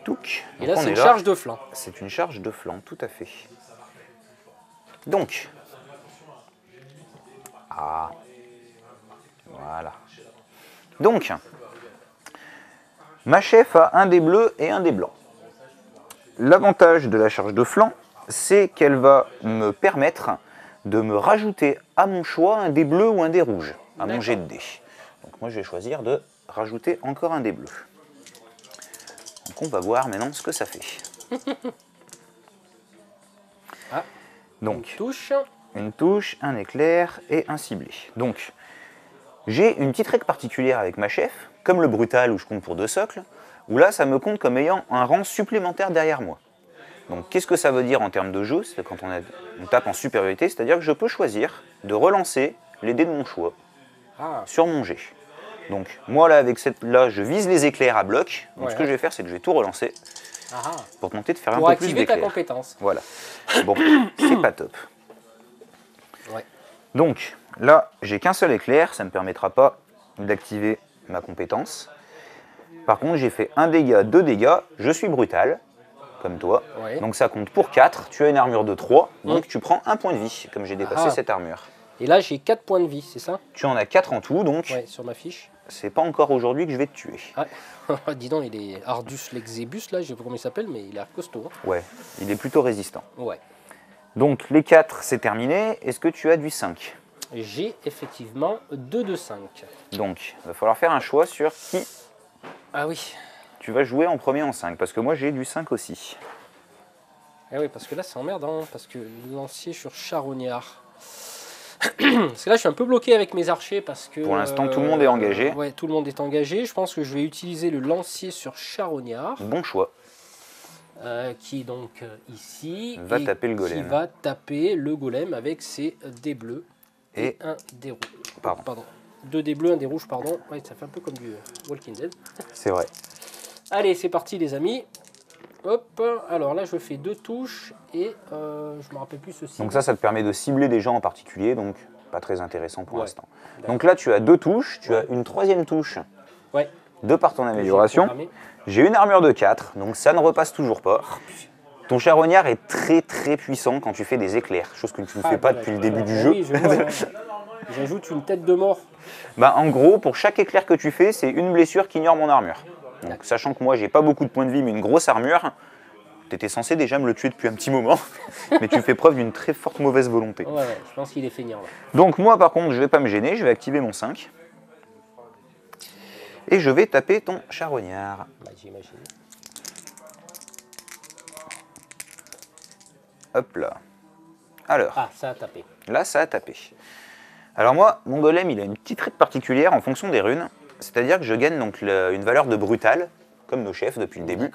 Touc. Et Donc, là, on c'est est une charge de flanc. C'est une charge de flanc, tout à fait. Donc. Ah. Voilà. Donc. Ma chef a un dé bleu et un dé blanc. L'avantage de la charge de flanc, c'est qu'elle va me permettre de me rajouter à mon choix un dé bleu ou un dé rouge, à mon jet de dés. Donc moi je vais choisir de rajouter encore un dé bleu. Donc on va voir maintenant ce que ça fait. Ah. Donc Touche. une touche, un éclair et un ciblé. Donc j'ai une petite règle particulière avec ma chef, comme le brutal où je compte pour 2 socles, où là ça me compte comme ayant un rang supplémentaire derrière moi. Donc qu'est-ce que ça veut dire en termes de jeu? C'est quand on tape en supériorité, c'est-à-dire que je peux choisir de relancer les dés de mon choix Ah. sur mon jet. Donc moi là avec cette là je vise les éclairs à bloc. Donc Ouais. ce que je vais faire c'est que je vais tout relancer Ah, ah. pour tenter de faire Pour un peu plus activer ta d'éclairs. compétence. Voilà. Bon, c'est pas top. Ouais. Donc là j'ai qu'un seul éclair, ça ne me permettra pas d'activer ma compétence. Par contre, j'ai fait 1 dégât, 2 dégâts, je suis brutal, comme toi. Ouais. Donc ça compte pour 4, tu as une armure de 3, donc tu prends 1 point de vie, comme j'ai dépassé cette armure. Et là, j'ai 4 points de vie, c'est ça? Tu en as 4 en tout, donc Ouais, sur ma fiche. c'est pas encore aujourd'hui que je vais te tuer. Ah, dis donc, il est Ardus Lexébus, là, je sais pas comment il s'appelle, mais il est costaud. Hein. Ouais, il est plutôt résistant. Ouais. Donc les 4, c'est terminé. Est-ce que tu as du 5? J'ai effectivement 2 de 5. Donc, il va falloir faire un choix sur qui Ah oui. tu vas jouer en premier en 5, parce que moi j'ai du 5 aussi. Ah oui, parce que là, c'est emmerdant, parce que lancier sur charognard. Parce que là, je suis un peu bloqué avec mes archers, parce que... Pour l'instant, tout le monde est engagé. Ouais, tout le monde est engagé. Je pense que je vais utiliser le lancier sur charognard. Bon choix. Qui est donc ici. Va taper le golem. Qui va taper le golem avec ses dés bleus. Et un dé rouge. Pardon. 2 dés bleus, un dé rouge, pardon. Ouais, ça fait un peu comme du Walking Dead. C'est vrai. Allez, c'est parti les amis. Hop, alors là je fais 2 touches et je me rappelle plus ceci. Donc ça te permet de cibler des gens en particulier, donc pas très intéressant pour l'instant. D'accord. Donc là tu as 2 touches, tu as une 3e touche Ouais. de par ton amélioration. J'ai une armure de 4, donc ça ne repasse toujours pas. Ton charognard est très très puissant quand tu fais des éclairs, chose que tu ne fais pas depuis le début du jeu. Oui, je vois, ouais. J'ajoute une tête de mort. Bah, en gros, pour chaque éclair que tu fais, c'est une blessure qui ignore mon armure. Donc, sachant que moi, j'ai pas beaucoup de points de vie, mais une grosse armure, tu étais censé déjà me le tuer depuis un petit moment, mais tu fais preuve d'une très forte mauvaise volonté. Ouais, je pense qu'il est feignant. Là. Donc, moi, par contre, je vais pas me gêner, je vais activer mon 5. Et je vais taper ton charognard. Bah, j'imagine. Hop là. Alors. Ah, ça a tapé. Là, ça a tapé. Alors moi, mon golem, il a une petite règle particulière en fonction des runes. C'est-à-dire que je gagne donc une valeur de brutal, comme nos chefs depuis le début,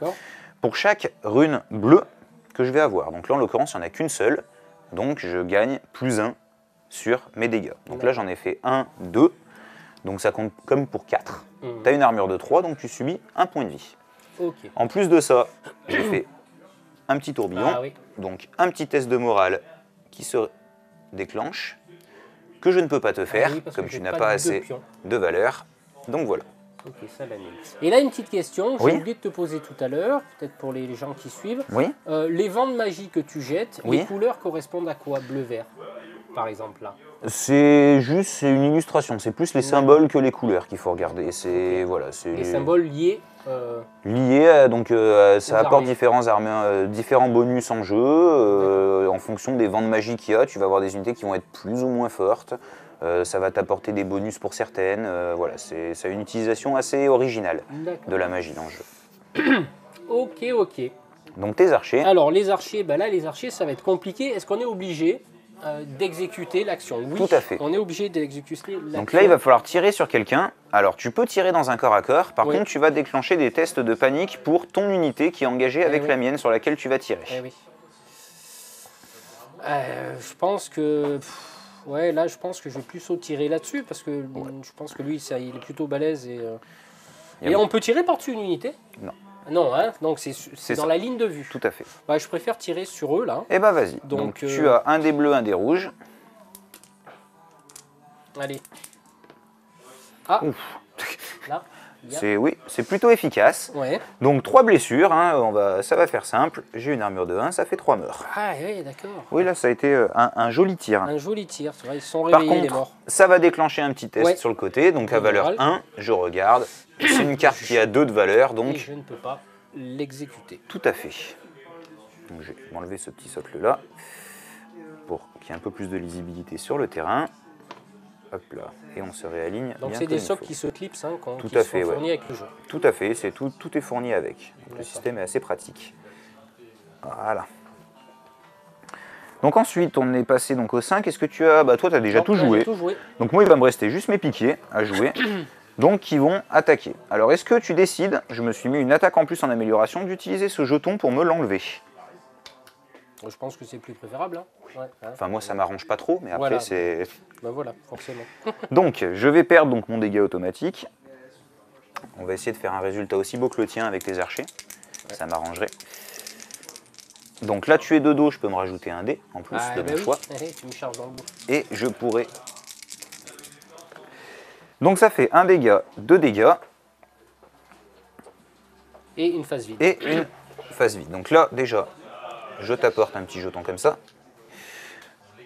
pour chaque rune bleue que je vais avoir. Donc là, en l'occurrence, il n'y en a qu'une seule. Donc je gagne +1 sur mes dégâts. Donc là, j'en ai fait 1, 2. Donc ça compte comme pour 4. Tu as une armure de 3, donc tu subis 1 point de vie. Okay. En plus de ça, j'ai fait un petit tourbillon. Ah, oui. Donc un petit test de morale qui se déclenche, que je ne peux pas te faire, comme tu n'as pas assez de valeur. Donc voilà. Ok, ça l'annule. Et là, une petite question, j'ai Oui. oublié de te poser tout à l'heure, peut-être pour les gens qui suivent. Oui. Les vents de magie que tu jettes, Oui. les couleurs correspondent à quoi? Bleu-vert, par exemple, là. C'est une illustration, c'est plus les symboles que les couleurs qu'il faut regarder. C'est voilà, c'est Les symboles liés liés, ça apporte armées. différents bonus en jeu. En fonction des vents de magie qu'il y a, tu vas avoir des unités qui vont être plus ou moins fortes. Ça va t'apporter des bonus pour certaines. Voilà, ça a une utilisation assez originale de la magie dans le jeu. Ok, ok. Donc tes archers. Alors, les archers, ben là, les archers, ça va être compliqué. Est-ce qu'on est obligé d'exécuter l'action? Oui, tout à fait. on est obligé d'exécuter l'action. Donc là, il va falloir tirer sur quelqu'un. Alors, tu peux tirer dans un corps à corps. Par Oui. contre, tu vas déclencher des tests de panique pour ton unité qui est engagée avec la mienne sur laquelle tu vas tirer. Eh oui. Je pense que... ouais, là, je pense que je vais plus tirer là-dessus parce que je pense que lui, il est plutôt balèze. Et on peut tirer par-dessus une unité? Non. Non, hein, donc c'est dans la ligne de vue. Tout à fait. Ouais, je préfère tirer sur eux, là. Eh ben vas-y. Donc, tu as un dé bleu, un dé rouge. Allez. Ah, Ouf. là. C'est plutôt efficace. Ouais. Donc 3 blessures, hein, ça va faire simple. J'ai une armure de 1, ça fait 3 morts. Ah oui, d'accord. Oui, là ça a été un joli tir. Un joli tir, c'est vrai, ils sont Par réveillés, les contre, morts. ça va déclencher un petit test sur le côté. Donc à valeur Moral. 1, je regarde. C'est une carte qui a 2 de valeur, Et donc je ne peux pas l'exécuter. tout à fait. Donc je vais m'enlever ce petit socle là pour qu'il y ait un peu plus de lisibilité sur le terrain. Hop là, et on se réaligne. Donc c'est des socles qui se clipsent, hein, qui à sont fait, fournis avec le jeu. Tout à fait, tout est fourni avec. Donc, le système est assez pratique. Voilà. Donc ensuite, on est passé donc au 5. Est-ce que tu as... Bah toi, tu as déjà tout joué. Donc moi, il va me rester juste mes piquiers à jouer. Donc qui vont attaquer. Alors est-ce que tu décides, je me suis mis une attaque en plus en amélioration, d'utiliser ce jeton pour me l'enlever? Je pense que c'est plus préférable. Hein. Ouais, hein. Enfin moi, ça m'arrange pas trop, mais après voilà. c'est... Ben voilà, forcément. Donc, je vais perdre donc, mon dégât automatique. On va essayer de faire un résultat aussi beau que le tien avec tes archers. Ouais. Ça m'arrangerait. Donc là, tu es de dos, je peux me rajouter un dé en plus de mon choix. Tu me charges dans le bout. Et je pourrais Donc ça fait un dégât, 2 dégâts Et une phase vide. et une phase vide. Donc là, déjà, je t'apporte un petit jeton comme ça.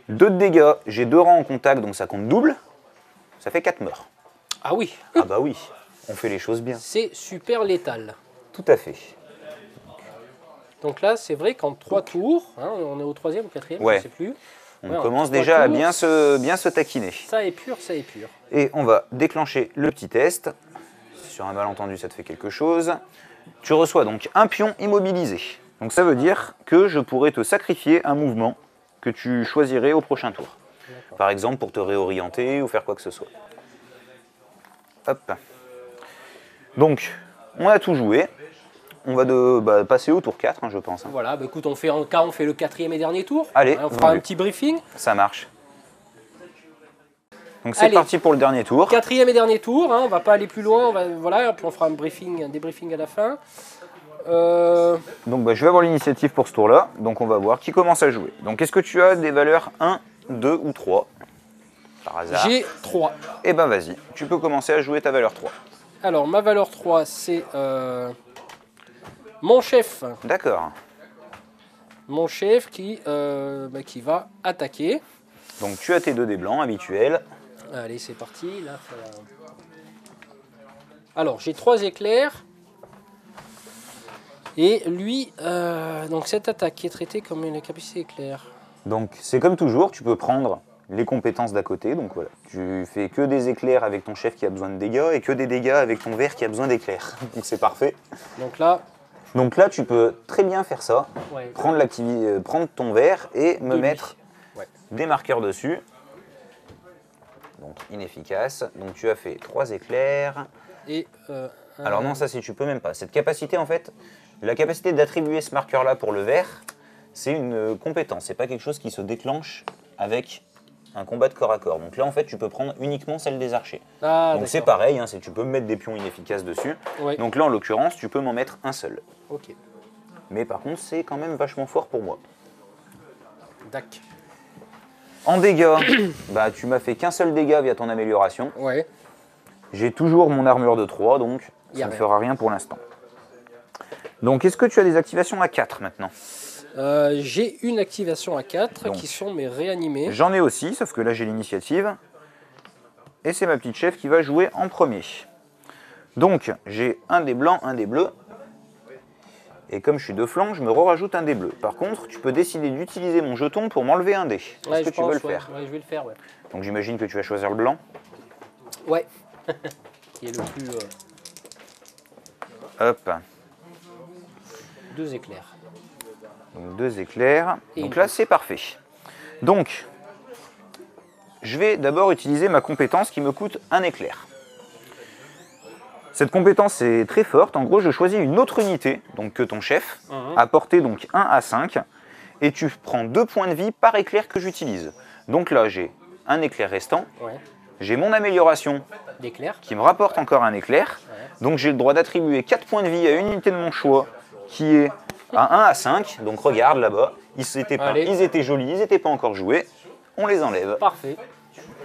2 de dégâts, j'ai 2 rangs en contact, donc ça compte double. Ça fait 4 morts. Ah oui, Ah bah oui, on fait les choses bien. c'est super létal. Tout à fait. Donc là, c'est vrai qu'en 3 tours, hein, on est au 3e ou 4e, Ouais. je ne sais plus. On Ouais, en commence 3 déjà à tours, bien se taquiner. Ça est pur, ça est pur. Et on va déclencher le petit test. Si sur un malentendu, ça te fait quelque chose. Tu reçois donc un pion immobilisé. Donc ça veut dire que je pourrais te sacrifier un mouvement que tu choisirais au prochain tour. Par exemple, pour te réorienter ou faire quoi que ce soit. Hop. Donc, on a tout joué. On va passer au tour 4, hein, je pense. Hein. Voilà, bah écoute, on fait le 4e et dernier tour. Allez, on fera vendu. un petit briefing. Ça marche. Donc c'est Allez. parti pour le dernier tour. 4e et dernier tour, hein, on va pas aller plus loin, voilà, puis on fera un débriefing à la fin. Donc je vais avoir l'initiative pour ce tour-là. Donc on va voir qui commence à jouer. Donc est-ce que tu as des valeurs 1, 2 ou 3 par hasard? J'ai 3. Eh ben vas-y, tu peux commencer à jouer ta valeur 3. Alors ma valeur 3, c'est mon chef. D'accord. Mon chef qui va attaquer. Donc tu as tes 2 dés blancs habituels. Allez, c'est parti. Là, alors, j'ai 3 éclairs. Et lui, donc cette attaque qui est traitée comme une capacité éclair. Donc c'est comme toujours, tu peux prendre les compétences d'à côté. Donc voilà, tu fais que des éclairs avec ton chef qui a besoin de dégâts et que des dégâts avec ton ver qui a besoin d'éclairs. Donc c'est parfait. Donc là, tu peux très bien faire ça. ouais, Prendre ton ver et me De lui. mettre Ouais. des marqueurs dessus. Donc inefficace. Donc tu as fait 3 éclairs. et Alors non, ça si tu peux même pas. Cette capacité en fait, la capacité d'attribuer ce marqueur là pour le ver, c'est une compétence. C'est pas quelque chose qui se déclenche avec un combat de corps à corps. Donc là en fait tu peux prendre uniquement celle des archers. Ah, Donc c'est d'accord. pareil, hein, tu peux mettre des pions inefficaces dessus. Ouais. Donc là en l'occurrence tu peux m'en mettre un seul. Ok, Mais par contre c'est quand même vachement fort pour moi. dac. En dégâts, bah, tu m'as fait qu'un seul dégât via ton amélioration. Ouais. J'ai toujours mon armure de 3, donc Y ça a ne rien. fera rien pour l'instant. Donc, est-ce que tu as des activations à 4 maintenant? J'ai une activation à 4 Donc. qui sont mes réanimés. J'en ai aussi, sauf que là j'ai l'initiative. Et c'est ma petite chef qui va jouer en premier. Donc, j'ai un dé blanc, un dé bleu. Et comme je suis de flanc, je me rajoute un dé bleu. Par contre, tu peux décider d'utiliser mon jeton pour m'enlever un dé. Est-ce Ouais, que je tu veux le pense, faire? Ouais, je vais le faire, ouais. Donc j'imagine que tu vas choisir le blanc. Ouais. Qui est le plus... Hop, 2 éclairs. donc 2 éclairs. Et Donc une là, c'est parfait. Donc, je vais d'abord utiliser ma compétence qui me coûte un éclair. Cette compétence est très forte. En gros, je choisis une autre unité, donc que ton chef, à portée donc 1 à 5, et tu prends 2 points de vie par éclair que j'utilise. Donc là, j'ai un éclair restant, Ouais. j'ai mon amélioration D'éclairs. qui me rapporte encore un éclair, donc j'ai le droit d'attribuer 4 points de vie à une unité de mon choix qui est à 1 à 5. Donc regarde là-bas, Allez. ils étaient jolis, ils n'étaient pas encore joués, on les enlève. Parfait.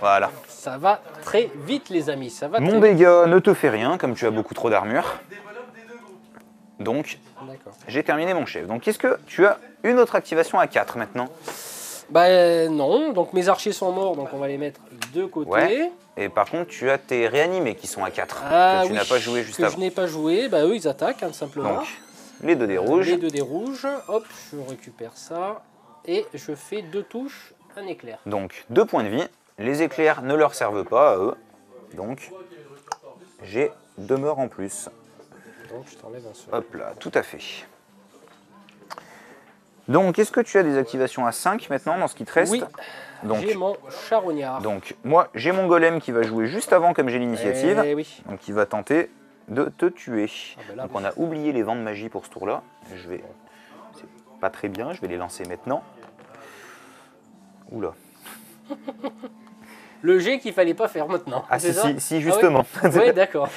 Voilà. Ça va très vite, les amis. Ça va Mon très vite. dégât ne te fait rien, comme tu as beaucoup trop d'armure. Donc, D'accord. j'ai terminé mon chef. Donc, est-ce que tu as une autre activation à 4 maintenant? Bah non, donc mes archers sont morts, donc on va les mettre de côté. Ouais. Et par contre, tu as tes réanimés qui sont à 4, Ah que tu oui, n'as pas joué juste que avant. je n'ai pas joué, bah eux ils attaquent, hein, tout simplement. Donc, les 2 dés rouges. Les 2 dés rouges, hop, je récupère ça. Et je fais 2 touches, un éclair. Donc, 2 points de vie. Les éclairs ne leur servent pas à eux. Donc, j'ai 2 morts en plus. Donc je t'enlève un seul. Hop là, tout à fait. Donc, est-ce que tu as des activations à 5 maintenant dans ce qui te reste? Oui, Donc, j'ai mon charognard. donc, moi, j'ai mon golem qui va jouer juste avant comme j'ai l'initiative. Eh oui. Donc, il va tenter de te tuer. Ah bah là, Donc, on a oublié les vents de magie pour ce tour-là. C'est pas très bien, je vais les lancer maintenant. Oula. Le jet qu'il fallait pas faire maintenant. Ah c'est si, ça si, justement. Ah ouais, d'accord.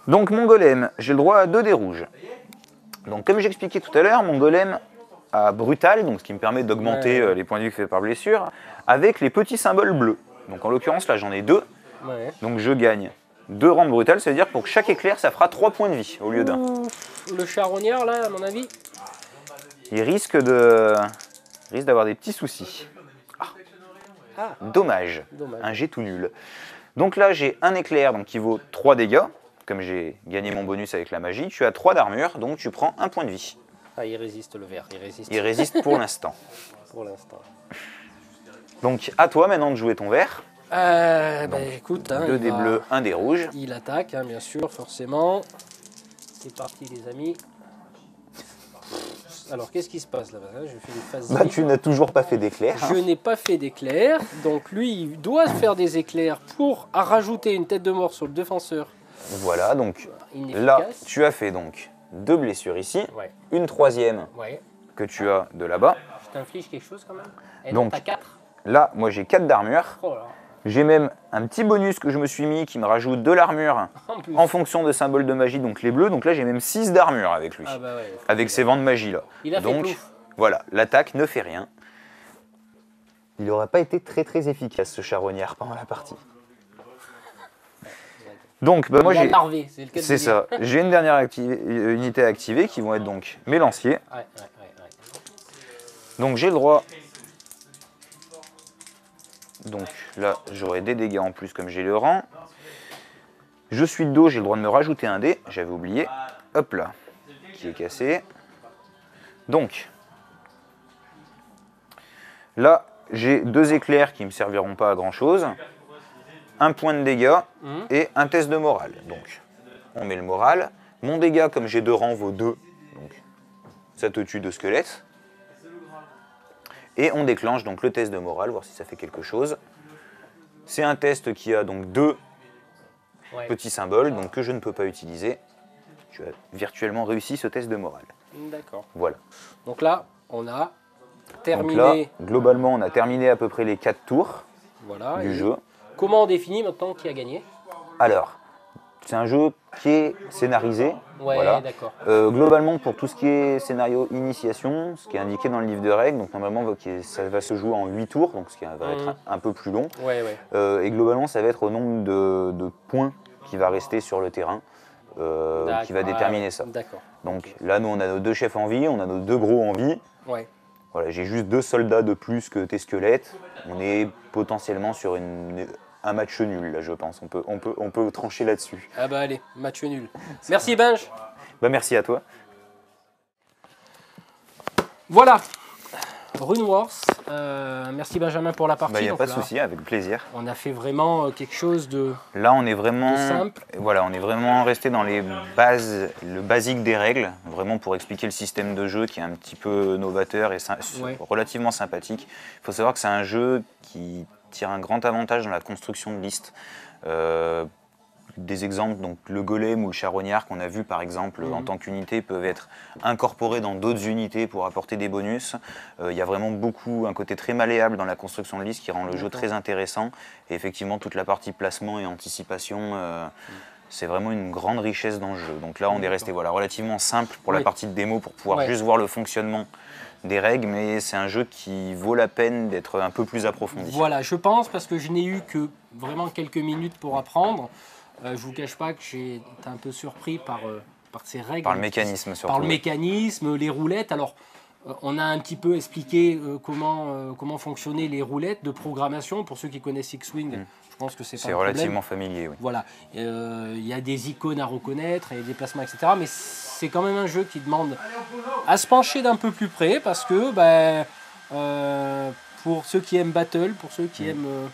Donc, mon golem, j'ai le droit à 2 dés rouges. Donc comme j'expliquais tout à l'heure, mon golem a brutal, donc ce qui me permet d'augmenter Ouais. les points de vie fait par blessure, avec les petits symboles bleus. Donc en l'occurrence, là, j'en ai 2. Ouais. Donc je gagne 2 rampes brutales. Ça veut dire que pour chaque éclair, ça fera 3 points de vie au lieu d'1. Le charognard, là, à mon avis. Il risque d'avoir des petits soucis. Ah, Dommage. dommage. Un jet tout nul. Donc là, j'ai un éclair donc, qui vaut 3 dégâts. Comme j'ai gagné mon bonus avec la magie, tu as 3 d'armure, donc tu prends 1 point de vie. Ah, il résiste le verre, il résiste. Il résiste pour l'instant. Pour l'instant. Donc à toi maintenant de jouer ton verre. Écoute, hein, 2 des bleus, 1 des rouges. Il attaque, hein, bien sûr, forcément. C'est parti, les amis. Alors, qu'est-ce qui se passe là-bas? Je fais des phases. Bah, tu n'as toujours pas fait d'éclair. Je n'ai pas fait d'éclair, donc lui, il doit faire des éclairs pour rajouter une tête de mort sur le défenseur. Voilà, donc Inefficace. là, tu as fait donc 2 blessures ici, Ouais. une troisième Ouais. que tu as de là-bas. Je t'inflige quelque chose quand même. Et Donc, donc, t'as 4. Là, moi j'ai 4 d'armure. Oh là. J'ai même un petit bonus que je me suis mis qui me rajoute de l'armure En plus. en fonction de symboles de magie, donc les bleus. Donc là, j'ai même 6 d'armure avec lui, Ah bah ouais. avec ses vents de magie là. Il a fait Donc plouf. voilà, l'attaque ne fait rien. Il n'aurait pas été très efficace ce charognard pendant la partie. Donc bah, moi Il a j'ai. larvé, c'est le cas de C'est le dire. ça. J'ai une dernière unité à activer qui vont être donc mes lanciers. Ouais. Donc j'ai le droit. Donc là, j'aurai des dégâts en plus comme j'ai le rang. Je suis de dos, j'ai le droit de me rajouter un dé. J'avais oublié. Hop là. Qui est cassé. Donc. Là, j'ai 2 éclairs qui ne me serviront pas à grand chose. Un point de dégâts et un test de morale. Donc, on met le moral. Mon dégât, comme j'ai 2 rangs, vaut 2. Donc, ça te tue 2 squelettes. Et on déclenche donc le test de morale, voir si ça fait quelque chose. C'est un test qui a donc 2 petits symboles, donc que je ne peux pas utiliser. Tu as virtuellement réussi ce test de morale. D'accord. Voilà. Donc là, on a Donc terminé. là, globalement, on a terminé à peu près les 4 tours Voilà. du Et jeu. comment on définit maintenant qui a gagné? Alors, c'est un jeu qui est scénarisé. Ouais, voilà. d'accord. Globalement, pour tout ce qui est scénario initiation, ce qui est indiqué dans le livre de règles, donc normalement ça va se jouer en 8 tours, donc ce qui va être un peu plus long. Ouais. Et globalement, ça va être au nombre de points qui va rester sur le terrain qui va déterminer ça. D'accord. Donc là, nous, on a nos 2 chefs en vie, on a nos 2 gros en vie. Ouais. Voilà, j'ai juste 2 soldats de plus que tes squelettes. On est potentiellement sur un match nul, là, je pense. On peut trancher là-dessus. Ah bah allez, match nul. Merci Benj. Bah, merci à toi. Voilà. Rune Wars. Merci Benjamin pour la partie. Il n'y a Donc pas de là, souci, avec plaisir. On a fait vraiment quelque chose de Là, on est vraiment, simple. voilà, on est vraiment resté dans les bases, le basique des règles, vraiment pour expliquer le système de jeu qui est un petit peu novateur et relativement sympathique. Il faut savoir que c'est un jeu qui tire un grand avantage dans la construction de listes. Des exemples, donc le golem ou le charognard qu'on a vu par exemple en tant qu'unité peuvent être incorporés dans d'autres unités pour apporter des bonus. Il y a vraiment un côté très malléable dans la construction de liste qui rend le jeu très intéressant. Et effectivement, toute la partie placement et anticipation, c'est vraiment une grande richesse dans le jeu. Donc là, on est resté relativement simple pour la partie de démo pour pouvoir juste voir le fonctionnement des règles, mais c'est un jeu qui vaut la peine d'être un peu plus approfondi. Voilà, je pense, parce que je n'ai eu que vraiment quelques minutes pour apprendre. Je vous cache pas que j'ai été un peu surpris par ces règles. Par le mécanisme surtout. Par le mécanisme, les roulettes. Alors, on a un petit peu expliqué comment fonctionnaient les roulettes de programmation. Pour ceux qui connaissent X-Wing, je pense que c'est pas un problème. C'est relativement familier, oui. Voilà, il y a des icônes à reconnaître, et des déplacements, etc. Mais c'est quand même un jeu qui demande à se pencher d'un peu plus près, parce que pour ceux qui aiment Battle, pour ceux qui aiment...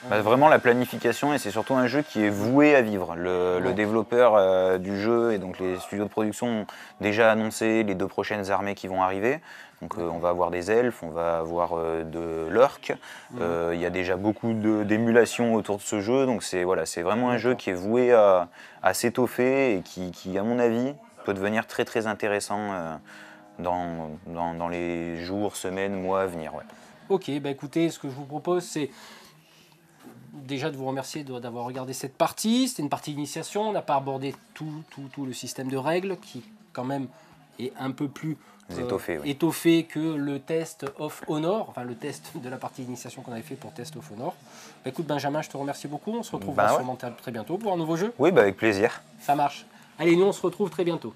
vraiment la planification, et c'est surtout un jeu qui est voué à vivre. Le développeur du jeu et donc les studios de production ont déjà annoncé les 2 prochaines armées qui vont arriver. Donc on va avoir des elfes, on va avoir de l'orc. Il y a déjà beaucoup d'émulation autour de ce jeu. Donc c'est vraiment un jeu qui est voué à s'étoffer et qui, à mon avis, peut devenir très très intéressant dans les jours, semaines, mois à venir. Ouais. Ok, écoutez, ce que je vous propose, c'est déjà de vous remercier d'avoir regardé cette partie. C'était une partie d'initiation, on n'a pas abordé tout le système de règles qui quand même est un peu plus étoffé que le test of Honor, enfin le test de la partie d'initiation qu'on avait fait pour Test of Honor. Bah, écoute Benjamin, je te remercie beaucoup. On se retrouve sûrement très bientôt pour un nouveau jeu. Oui, bah avec plaisir. Ça marche. Allez, nous on se retrouve très bientôt.